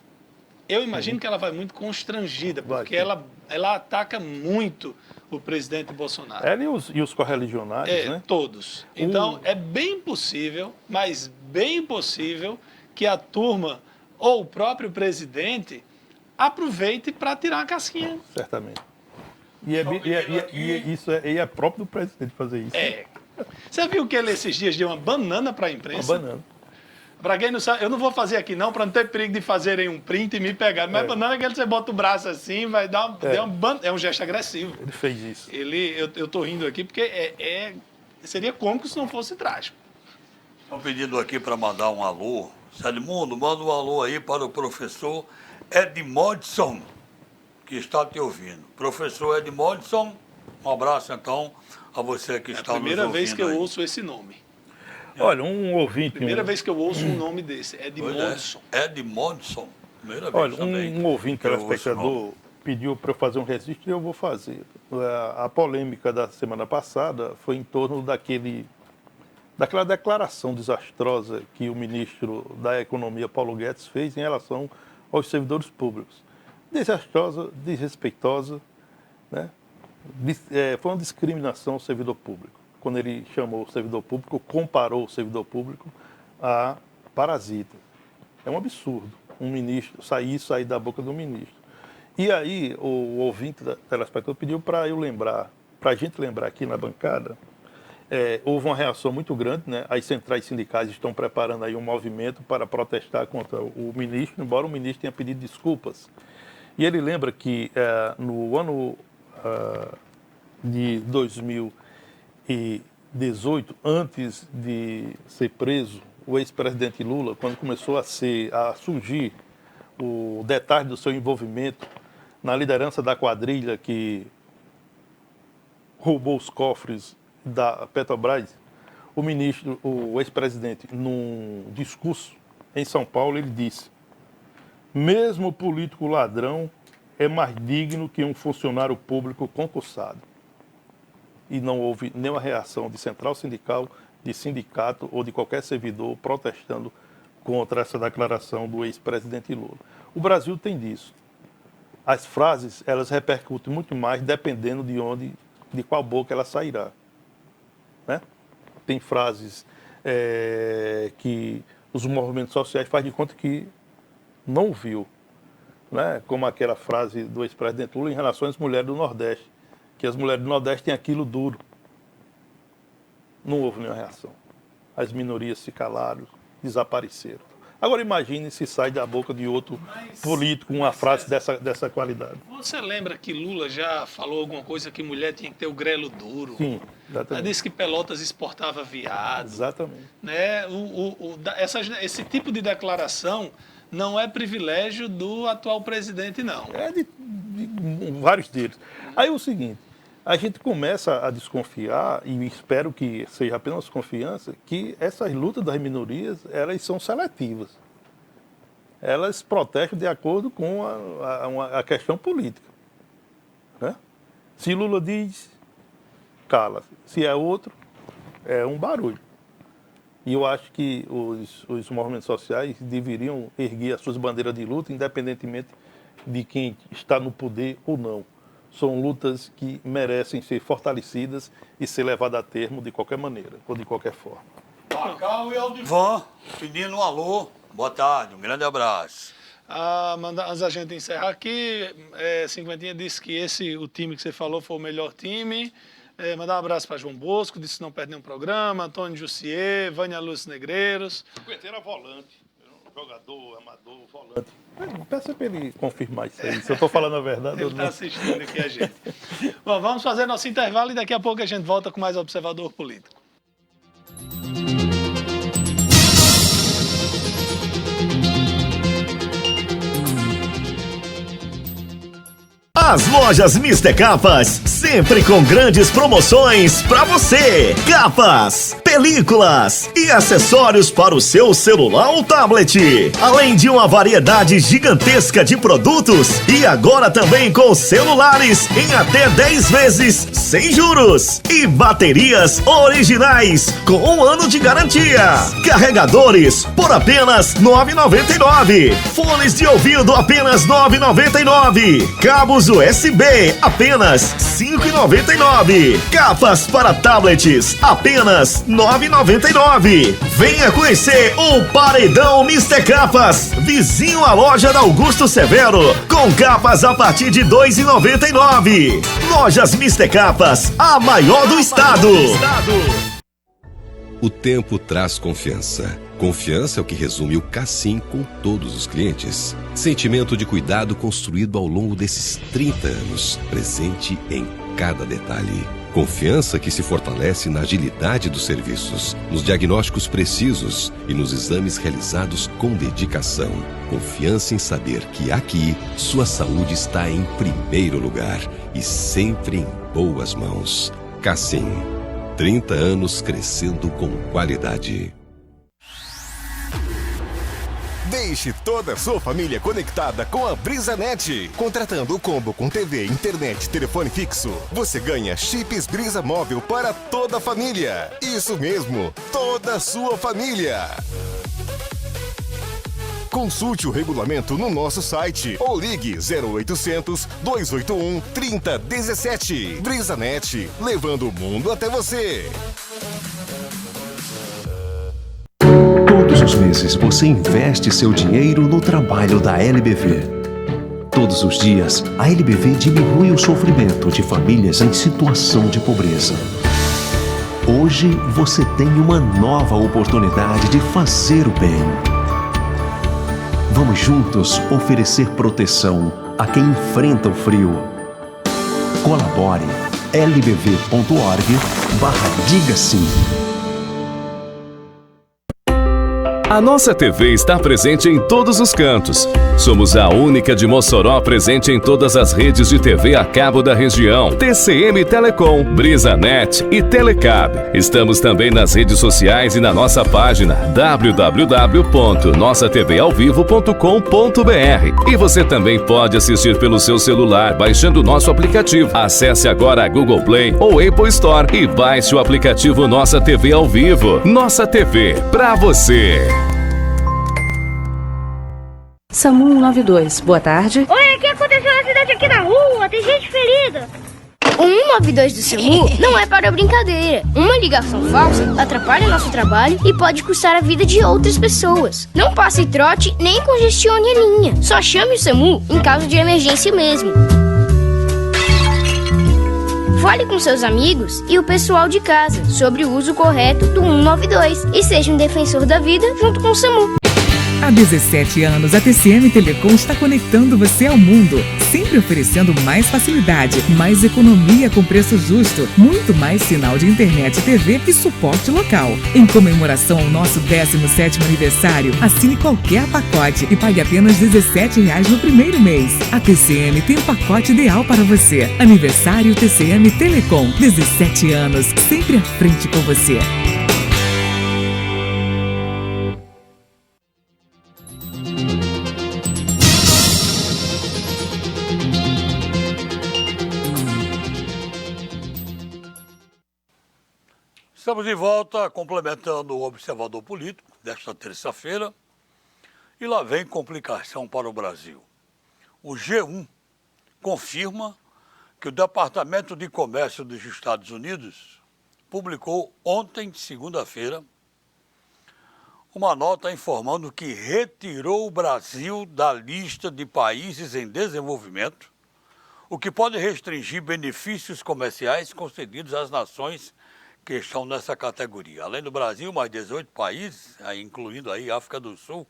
Eu imagino que ela vai muito constrangida, porque ela ataca muito o presidente Bolsonaro. Ela e os correligionários, né? Todos. Então, é bem possível, mas bem possível, que a turma ou o próprio presidente aproveite para tirar uma casquinha. Certamente. Isso é próprio do presidente fazer isso. Você viu que ele esses dias deu uma banana para a imprensa? Uma banana. Para quem não sabe, eu não vou fazer aqui não, para não ter perigo de fazerem um print e me pegar. Mas banana é aquele que você bota o braço assim, vai dar é um gesto agressivo. Ele fez isso. Eu tô rindo aqui porque seria cômico se não fosse trágico. Estão pedindo aqui para mandar um alô. Edmundo, manda um alô aí para o professor Edmondson, que está te ouvindo. Professor Edmondson, um abraço então a você que está nos ouvindo. É a primeira vez que eu ouço esse nome. Olha, um ouvinte... Primeira vez que eu ouço um nome desse, Edmondson. Edmondson. Primeira vez. Olha, também. Um ouvinte, telespectador, pediu para eu fazer um registro e eu vou fazer. A polêmica da semana passada foi em torno daquela declaração desastrosa que o ministro da Economia, Paulo Guedes, fez em relação aos servidores públicos. Desastrosa, desrespeitosa, né? Foi uma discriminação ao servidor público. Quando ele chamou o servidor público, comparou o servidor público a parasita. É um absurdo um ministro sair da boca do ministro. E aí o ouvinte da telespectador pediu para eu lembrar, para a gente lembrar aqui na bancada, houve uma reação muito grande, né? As centrais sindicais estão preparando aí um movimento para protestar contra o ministro, embora o ministro tenha pedido desculpas. E ele lembra que no ano de 2018, antes de ser preso, o ex-presidente Lula, quando começou a surgir o detalhe do seu envolvimento na liderança da quadrilha que roubou os cofres da Petrobras, o ex-presidente, num discurso em São Paulo, ele disse: mesmo político ladrão é mais digno que um funcionário público concursado. E não houve nenhuma reação de central sindical, de sindicato ou de qualquer servidor protestando contra essa declaração do ex-presidente Lula. O Brasil tem disso. As frases, elas repercutem muito mais dependendo de qual boca ela sairá. Né? Tem frases que os movimentos sociais fazem de conta que não ouviu, né? Como aquela frase do ex-presidente Lula em relação às mulheres do Nordeste, que as mulheres do Nordeste têm aquilo duro. Não houve nenhuma reação. As minorias se calaram, desapareceram. Agora imagine se sai da boca de outro político uma frase dessa qualidade. Você lembra que Lula já falou alguma coisa que mulher tinha que ter o grelo duro? Sim, exatamente. Ela disse que Pelotas exportava viado. Exatamente. Né? Esse tipo de declaração não é privilégio do atual presidente, não. É de vários deles. Aí é o seguinte, a gente começa a desconfiar, e espero que seja apenas confiança, que essas lutas das minorias, elas são seletivas. Elas protestam de acordo com a questão política. Né? Se Lula diz, cala. Se é outro, é um barulho. E eu acho que os movimentos sociais deveriam erguer as suas bandeiras de luta, independentemente de quem está no poder ou não. São lutas que merecem ser fortalecidas e ser levadas a termo de qualquer maneira, ou de qualquer forma. Macau e Aldivan, pedindo um alô. Boa tarde, um grande abraço. Antes da gente encerrar aqui, Cinquentinha disse que o time que você falou foi o melhor time. Mandar um abraço para João Bosco, disse que não perde nenhum programa. Antônio Jussier, Vânia Lúcia Negreiros. Cinquentinha era volante, jogador, amador, volante. Peça para ele confirmar isso aí. Se eu estou falando a verdade, ele está assistindo aqui a gente. Bom, vamos fazer nosso intervalo e daqui a pouco a gente volta com mais Observador Político. As lojas Mister Capas, sempre com grandes promoções para você. Capas, películas e acessórios para o seu celular ou tablet. Além de uma variedade gigantesca de produtos e agora também com celulares em até 10 vezes sem juros. E baterias originais com 1 ano de garantia. Carregadores por apenas R$ 9,99. Fones de ouvido apenas R$ 9,99. Cabos USB apenas R$ 5,99. Capas para tablets apenas R$ 9,99. Venha conhecer o Paredão Mr. Capas, vizinho à loja da Augusto Severo, com capas a partir de R$ 2,99. Lojas Mr. Capas, a maior do estado. O tempo traz confiança. Confiança é o que resume o Cassim com todos os clientes. Sentimento de cuidado construído ao longo desses 30 anos, presente em cada detalhe. Confiança que se fortalece na agilidade dos serviços, nos diagnósticos precisos e nos exames realizados com dedicação. Confiança em saber que aqui sua saúde está em primeiro lugar e sempre em boas mãos. Cassim, 30 anos crescendo com qualidade. Deixe toda a sua família conectada com a BrisaNet. Contratando o combo com TV, internet, telefone fixo, você ganha chips Brisa Móvel para toda a família. Isso mesmo, toda a sua família. Consulte o regulamento no nosso site ou ligue 0800 281 3017. BrisaNet, levando o mundo até você. Todos os meses você investe seu dinheiro no trabalho da LBV. Todos os dias, a LBV diminui o sofrimento de famílias em situação de pobreza. Hoje você tem uma nova oportunidade de fazer o bem. Vamos juntos oferecer proteção a quem enfrenta o frio. Colabore lbv.org/diga sim. A nossa TV está presente em todos os cantos. Somos a única de Mossoró presente em todas as redes de TV a cabo da região. TCM Telecom, BrisaNet e Telecab. Estamos também nas redes sociais e na nossa página www.nossaTVAovivo.com.br. E você também pode assistir pelo seu celular baixando o nosso aplicativo. Acesse agora a Google Play ou Apple Store e baixe o aplicativo Nossa TV ao Vivo. Nossa TV, pra você. SAMU 192, boa tarde. Oi, o que aconteceu na cidade aqui na rua? Tem gente ferida. O 192 do SAMU não é para brincadeira. Uma ligação falsa atrapalha nosso trabalho e pode custar a vida de outras pessoas. Não passe trote nem congestione a linha. Só chame o SAMU em caso de emergência mesmo. Fale com seus amigos e o pessoal de casa sobre o uso correto do 192 e seja um defensor da vida junto com o SAMU. Há 17 anos, a TCM Telecom está conectando você ao mundo, sempre oferecendo mais facilidade, mais economia com preço justo, muito mais sinal de internet e TV e suporte local. Em comemoração ao nosso 17º aniversário, assine qualquer pacote e pague apenas R$ 17 no primeiro mês. A TCM tem o pacote ideal para você. Aniversário TCM Telecom, 17 anos, sempre à frente com você. Estamos de volta, complementando o Observador Político desta terça-feira. E lá vem complicação para o Brasil. O G1 confirma que o Departamento de Comércio dos Estados Unidos publicou ontem, segunda-feira, uma nota informando que retirou o Brasil da lista de países em desenvolvimento, o que pode restringir benefícios comerciais concedidos às nações que estão nessa categoria. Além do Brasil, mais 18 países, incluindo aí África do Sul,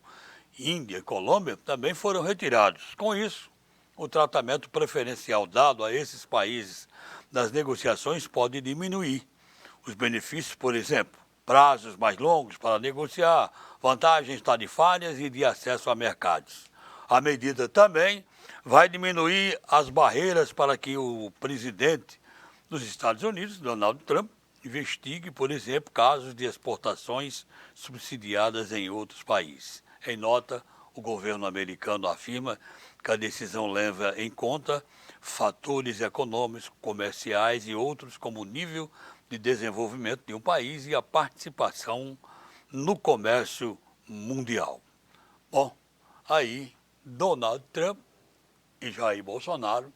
Índia e Colômbia, também foram retirados. Com isso, o tratamento preferencial dado a esses países nas negociações pode diminuir. Os benefícios, por exemplo, prazos mais longos para negociar, vantagens tarifárias e de acesso a mercados. A medida também vai diminuir as barreiras para que o presidente dos Estados Unidos, Donald Trump, investigue, por exemplo, casos de exportações subsidiadas em outros países. Em nota, o governo americano afirma que a decisão leva em conta fatores econômicos, comerciais e outros, como o nível de desenvolvimento de um país e a participação no comércio mundial. Bom, aí Donald Trump e Jair Bolsonaro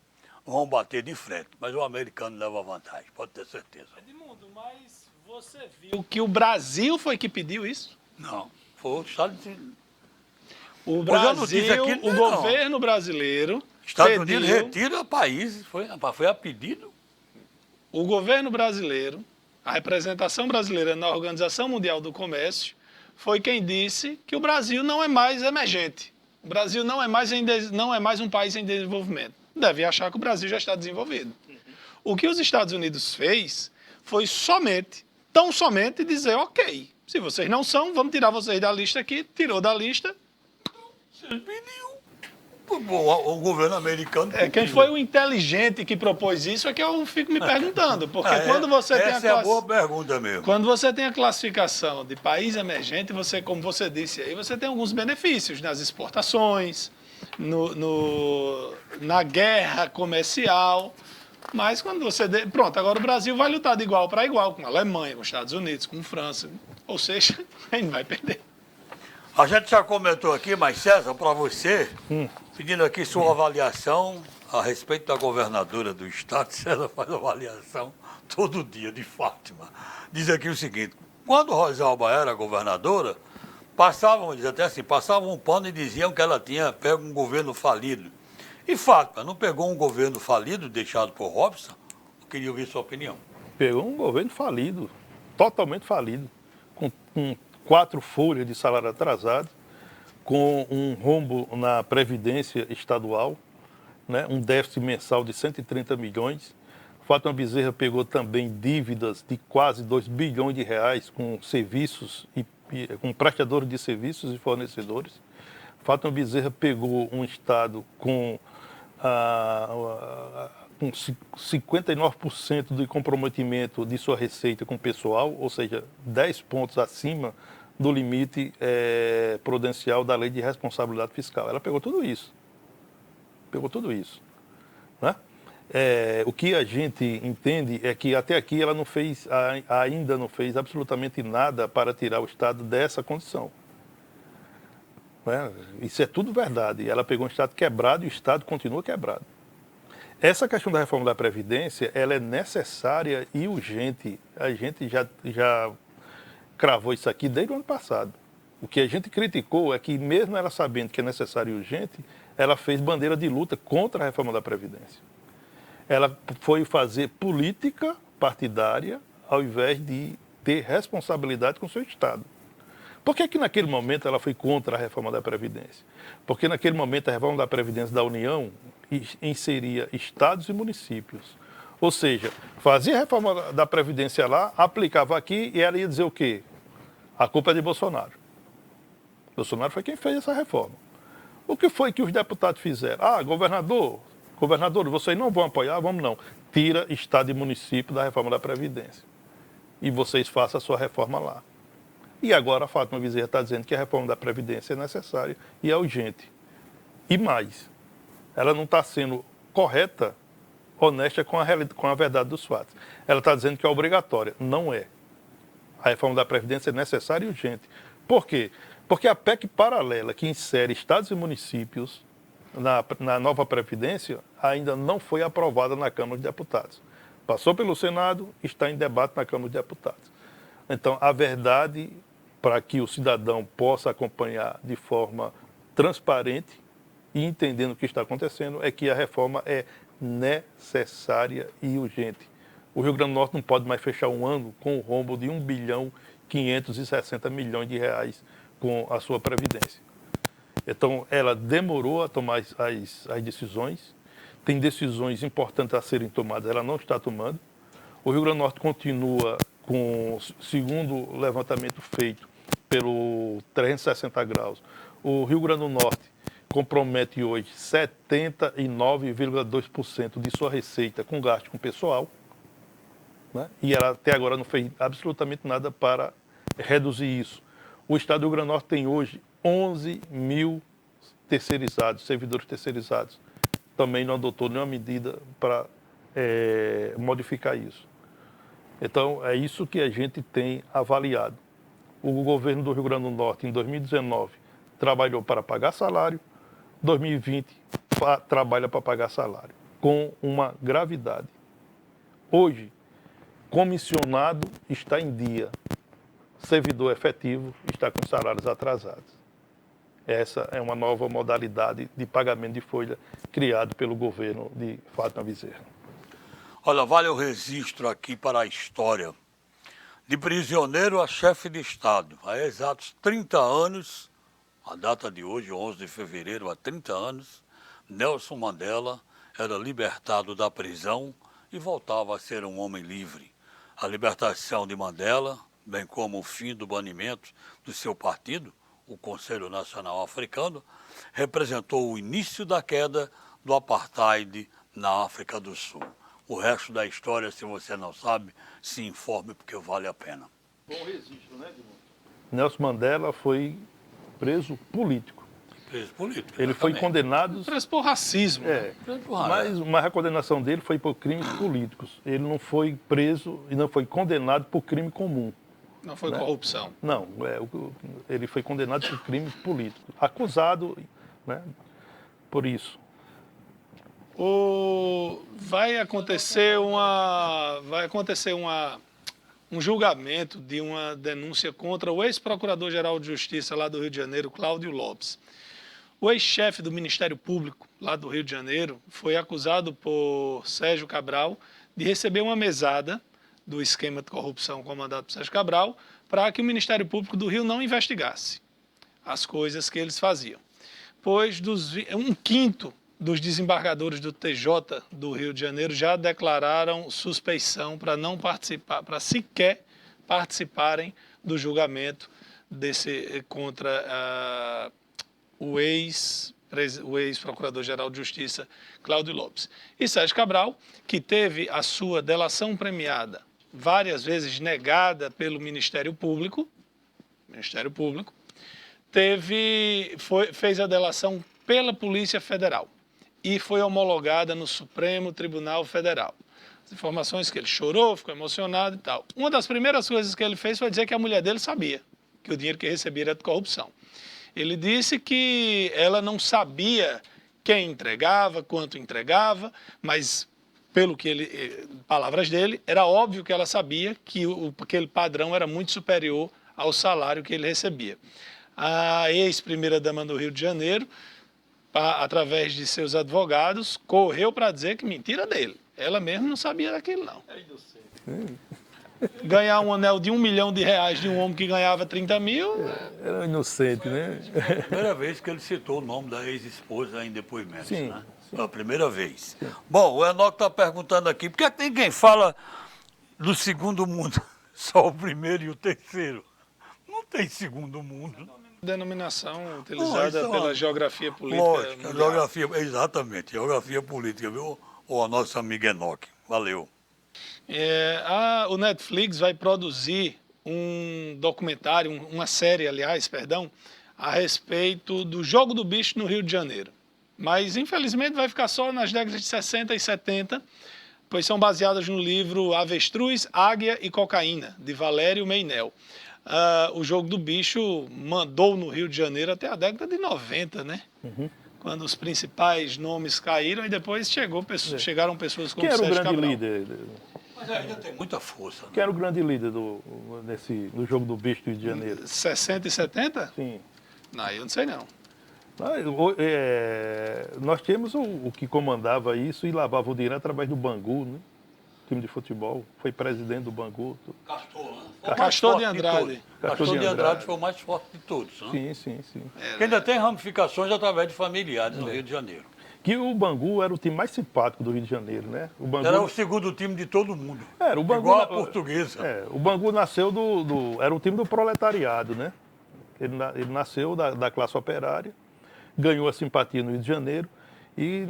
vão bater de frente, mas o americano leva vantagem, pode ter certeza. Edmundo, mas você viu que o Brasil foi que pediu isso? Não, foi o Estado de... O Pois a Brasil, notícia aqui o não. governo brasileiro Estados pediu, Unidos retira países, foi a pedido. o governo brasileiro, a representação brasileira na Organização Mundial do Comércio, foi quem disse que o Brasil não é mais emergente. O Brasil não é mais um país em desenvolvimento. Deve achar que o Brasil já está desenvolvido. O que os Estados Unidos fez foi tão somente dizer, ok, se vocês não são, vamos tirar vocês da lista aqui, tirou da lista. Vocês pediu. O governo americano... Quem foi o inteligente que propôs isso é que eu fico me perguntando. Porque quando você tem essa é a boa pergunta mesmo. Quando você tem a classificação de país emergente, você, como você disse aí, você tem alguns benefícios nas exportações, na guerra comercial. Mas quando você... Pronto, agora o Brasil vai lutar de igual para igual com a Alemanha, com os Estados Unidos, com a França. Ou seja, a gente vai perder. A gente já comentou aqui, mas César, para você, pedindo aqui sua avaliação a respeito da governadora do estado. César faz avaliação todo dia de Fátima. Diz aqui o seguinte: quando Rosalba era governadora, passavam um pano e diziam que ela tinha pego um governo falido. E Fátima, não pegou um governo falido deixado por Robson? Eu queria ouvir sua opinião. Pegou um governo falido, totalmente falido, com 4 folhas de salário atrasado, com um rombo na Previdência Estadual, né, um déficit mensal de 130 milhões. Fátima Bezerra pegou também dívidas de quase 2 bilhões de reais com serviços, com prestadores de serviços e fornecedores. Fátima Bezerra pegou um estado com 59% do comprometimento de sua receita com o pessoal, ou seja, 10 pontos acima do limite prudencial da Lei de Responsabilidade Fiscal. Ela pegou tudo isso. Né? O que a gente entende é que até aqui ela ainda não fez absolutamente nada para tirar o Estado dessa condição. Né? Isso é tudo verdade. Ela pegou um Estado quebrado e o Estado continua quebrado. Essa questão da reforma da Previdência, ela é necessária e urgente. A gente já cravou isso aqui desde o ano passado. O que a gente criticou é que, mesmo ela sabendo que é necessário e urgente, ela fez bandeira de luta contra a reforma da Previdência. Ela foi fazer política partidária ao invés de ter responsabilidade com o seu Estado. Por que naquele momento ela foi contra a reforma da Previdência? Porque naquele momento a reforma da Previdência da União inseria estados e municípios. Ou seja, fazia a reforma da Previdência lá, aplicava aqui e ela ia dizer o quê? A culpa é de Bolsonaro. Bolsonaro foi quem fez essa reforma. O que foi que os deputados fizeram? Governador, vocês não vão apoiar? Vamos não. Tira estado e município da reforma da Previdência. E vocês façam a sua reforma lá. E agora a Fátima Bezerra está dizendo que a reforma da Previdência é necessária e é urgente. E mais, ela não está sendo correta, honesta com a verdade dos fatos. Ela está dizendo que é obrigatória. Não é. A reforma da Previdência é necessária e urgente. Por quê? Porque a PEC paralela que insere estados e municípios na nova Previdência ainda não foi aprovada na Câmara de Deputados. Passou pelo Senado, está em debate na Câmara de Deputados. Então, a verdade, para que o cidadão possa acompanhar de forma transparente e entendendo o que está acontecendo, é que a reforma é necessária e urgente. O Rio Grande do Norte não pode mais fechar um ano com o rombo de 1.560 bilhões de reais com a sua Previdência. Então, ela demorou a tomar as decisões, tem decisões importantes a serem tomadas, ela não está tomando. O Rio Grande do Norte continua com, segundo o levantamento feito pelo 360 graus, o Rio Grande do Norte compromete hoje 79,2% de sua receita com gasto com pessoal. né? E ela até agora não fez absolutamente nada para reduzir isso. O Estado do Rio Grande do Norte tem hoje 11 mil terceirizados, servidores terceirizados. Também não adotou nenhuma medida para modificar isso. Então, é isso que a gente tem avaliado. O governo do Rio Grande do Norte, em 2019, trabalhou para pagar salário, 2020 trabalha para pagar salário, com uma gravidade. Hoje, comissionado está em dia, servidor efetivo está com salários atrasados. Essa é uma nova modalidade de pagamento de folha criado pelo governo de Fátima Bezerra. Olha, vale o registro aqui para a história. De prisioneiro a chefe de Estado, há exatos 30 anos, a data de hoje, 11 de fevereiro, há 30 anos, Nelson Mandela era libertado da prisão e voltava a ser um homem livre. A libertação de Mandela, bem como o fim do banimento do seu partido, o Conselho Nacional Africano, representou o início da queda do apartheid na África do Sul. O resto da história, se você não sabe, se informe porque vale a pena. Bom registro, né, Edmundo? Nelson Mandela foi preso político. Preso político. Ele foi condenado... Preso por racismo. Mas a condenação dele foi por crimes políticos. Ele não foi preso e não foi condenado por crime comum. Não foi corrupção. Não, ele foi condenado por crime político. Acusado, né, por isso. Vai acontecer um julgamento de uma denúncia contra o ex-procurador-geral de Justiça lá do Rio de Janeiro, Cláudio Lopes. O ex-chefe do Ministério Público lá do Rio de Janeiro foi acusado por Sérgio Cabral de receber uma mesada do esquema de corrupção comandado por Sérgio Cabral para que o Ministério Público do Rio não investigasse as coisas que eles faziam. Pois um quinto dos desembargadores do TJ do Rio de Janeiro já declararam suspeição para não participar, para sequer participarem do julgamento contra o ex-procurador-geral de Justiça, Cláudio Lopes. E Sérgio Cabral, que teve a sua delação premiada várias vezes negada pelo Ministério Público, fez a delação pela Polícia Federal e foi homologada no Supremo Tribunal Federal. As informações que ele chorou, ficou emocionado e tal. Uma das primeiras coisas que ele fez foi dizer que a mulher dele sabia que o dinheiro que recebia era de corrupção. Ele disse que ela não sabia quem entregava, quanto entregava, mas, pelo que palavras dele, era óbvio que ela sabia que aquele padrão era muito superior ao salário que ele recebia. A ex-primeira-dama do Rio de Janeiro, através de seus advogados, correu para dizer que mentira dele. Ela mesma não sabia daquilo, não. Ganhar um anel de R$1 milhão de um homem que ganhava 30 mil... Era inocente, né? Foi a primeira vez que ele citou o nome da ex-esposa em depoimentos, sim, né? Sim. Foi a primeira vez. Sim. Bom, o Enoque está perguntando aqui, por que tem quem fala do segundo mundo? Só o primeiro e o terceiro. Não tem segundo mundo. Denominação utilizada pela geografia política. Lógico, geografia, exatamente, geografia política, viu? O nosso amigo Enoque. Valeu. O Netflix vai produzir um documentário, uma série, aliás, a respeito do Jogo do Bicho no Rio de Janeiro. Mas, infelizmente, vai ficar só nas décadas de 60 e 70, pois são baseadas no livro Avestruz, Águia e Cocaína, de Valério Meinel. O Jogo do Bicho mandou no Rio de Janeiro até a década de 90, né? Uhum. Quando os principais nomes caíram e depois chegaram pessoas como Sérgio Cabral. Quem era o grande líder? Mas ainda tem muita força. Né? Quem era o grande líder do Jogo do Bicho do Rio de Janeiro? 60 e 70? Sim. Não, eu não sei não. Nós tínhamos o que comandava isso e lavava o dinheiro através do Bangu, né? Time de futebol, foi presidente do Bangu. Castor, né? Castor de Andrade. Castor de Andrade foi o mais forte de todos. Né? Sim. Que ainda tem ramificações através de familiares no Rio de Janeiro. Que o Bangu era o time mais simpático do Rio de Janeiro, né? O Bangu... Era o segundo time de todo mundo. Era, o Bangu... Igual a portuguesa. O Bangu nasceu era o time do proletariado, né? Ele nasceu da classe operária, ganhou a simpatia no Rio de Janeiro E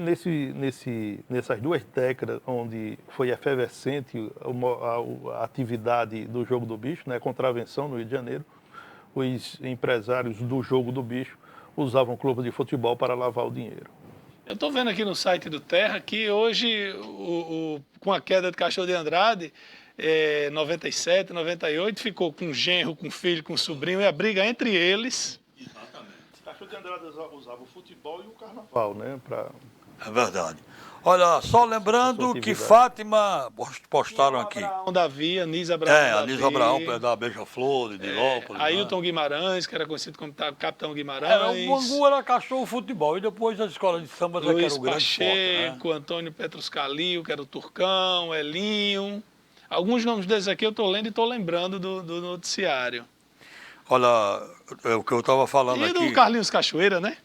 nessas 2 décadas onde foi efervescente a atividade do Jogo do Bicho, né, contravenção no Rio de Janeiro, os empresários do Jogo do Bicho usavam clubes de futebol para lavar o dinheiro. Eu estou vendo aqui no site do Terra que hoje, com a queda de Cachorro de Andrade, 97, 98, ficou com genro, com filho, com sobrinho, e a briga entre eles. Exatamente. Cachorro de Andrade usava o futebol e o carnaval, né? É verdade. Olha, só lembrando que Fátima, postaram aqui. Abraão Davi, Anísio Abraão Davi. Anísio Abraão, da Beija-Flor, de Nilópolis. Ailton Guimarães, que era conhecido como Capitão Guimarães. O Bangu era cachorro futebol, e depois as escolas de samba que era o grande Pacheco, forte, né? Antônio Petruscalio, que era o Turcão, Elinho. Alguns nomes desses aqui eu estou lendo e estou lembrando do noticiário. Olha, é o que eu estava falando aqui. E do Carlinhos Cachoeira, né?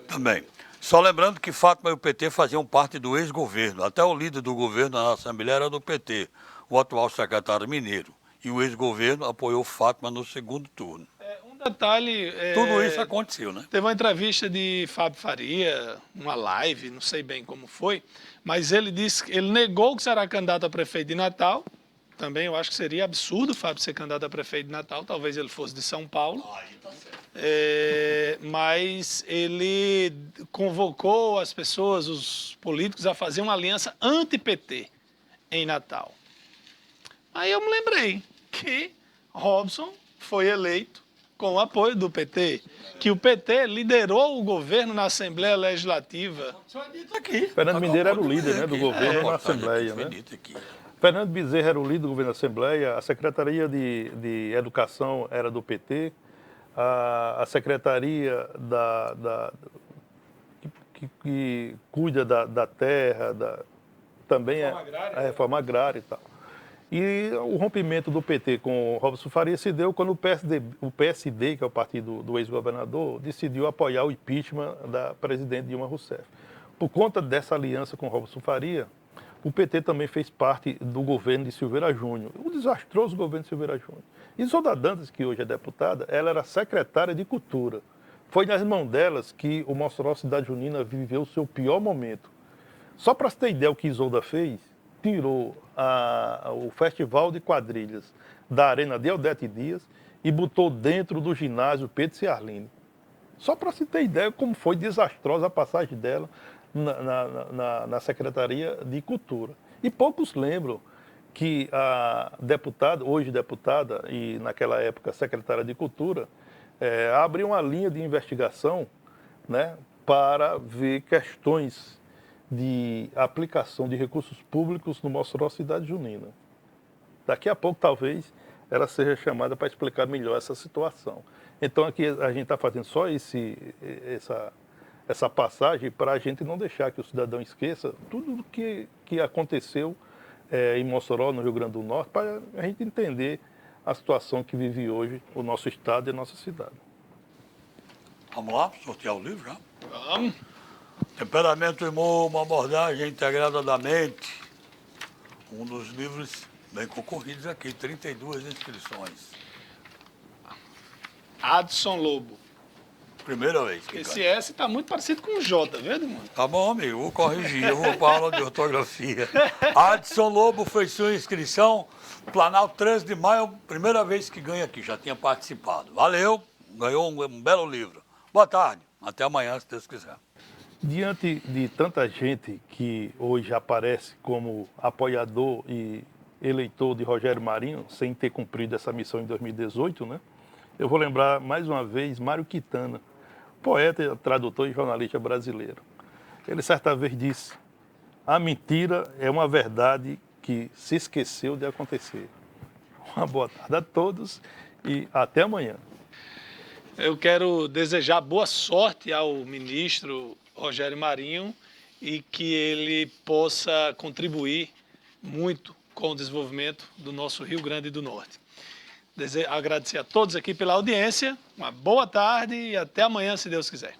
Também. Só lembrando que Fátima e o PT faziam parte do ex-governo. Até o líder do governo na Assembleia era do PT, o atual secretário Mineiro. E o ex-governo apoiou Fátima no segundo turno. Um detalhe... Tudo isso aconteceu, né? Teve uma entrevista de Fábio Faria, uma live, não sei bem como foi, mas ele disse que ele negou que será candidato a prefeito de Natal. Também eu acho que seria absurdo o Fábio ser candidato a prefeito de Natal, talvez ele fosse de São Paulo. Tá certo. Mas ele convocou as pessoas, os políticos, a fazer uma aliança anti-PT em Natal. Aí eu me lembrei que Robson foi eleito com o apoio do PT, que o PT liderou o governo na Assembleia Legislativa. Fernando Mineiro era o líder, né, do governo na Assembleia, né? Fernando Bezerra era o líder do governo da Assembleia, a Secretaria de Educação era do PT, a Secretaria que cuida da terra, também a reforma agrária e tal. E o rompimento do PT com o Robson Faria se deu quando o PSD, que é o partido do ex-governador, decidiu apoiar o impeachment da presidente Dilma Rousseff. Por conta dessa aliança com o Robson Faria, o PT também fez parte do governo de Silveira Júnior, o desastroso governo de Silveira Júnior. E Isolda Dantas, que hoje é deputada, ela era secretária de Cultura. Foi nas mãos delas que o Mossoró Cidade Junina viveu o seu pior momento. Só para você ter ideia o que Isolda fez, tirou o Festival de Quadrilhas da Arena de Eudete Dias e botou dentro do ginásio Pedro Ciarline. Só para você ter ideia como foi desastrosa a passagem dela na Secretaria de Cultura. E poucos lembram que a deputada, hoje deputada e naquela época secretária de Cultura, abriu uma linha de investigação, né, para ver questões de aplicação de recursos públicos no Mossoró Cidade Junina. Daqui a pouco, talvez, ela seja chamada para explicar melhor essa situação. Então, aqui a gente está fazendo só essa passagem para a gente não deixar que o cidadão esqueça tudo o que aconteceu em Mossoró, no Rio Grande do Norte, para a gente entender a situação que vive hoje o nosso estado e a nossa cidade. Vamos lá, sortear o livro já? Vamos. Temperamento e Humor, uma abordagem integrada da mente. Um dos livros bem concorridos aqui, 32 inscrições. Adson Lobo. Primeira vez. Esse S está muito parecido com o J, viu, Edmundo? Tá bom, amigo, vou corrigir, eu vou para a aula de ortografia. Adson Lobo foi sua inscrição, Planalto 13 de maio, primeira vez que ganha aqui, já tinha participado. Valeu, ganhou um belo livro. Boa tarde, até amanhã, se Deus quiser. Diante de tanta gente que hoje aparece como apoiador e eleitor de Rogério Marinho, sem ter cumprido essa missão em 2018, né? Eu vou lembrar mais uma vez Mário Quintana, poeta, tradutor e jornalista brasileiro. Ele certa vez disse: a mentira é uma verdade que se esqueceu de acontecer. Uma boa tarde a todos e até amanhã. Eu quero desejar boa sorte ao ministro Rogério Marinho e que ele possa contribuir muito com o desenvolvimento do nosso Rio Grande do Norte. Agradecer a todos aqui pela audiência, uma boa tarde e até amanhã, se Deus quiser.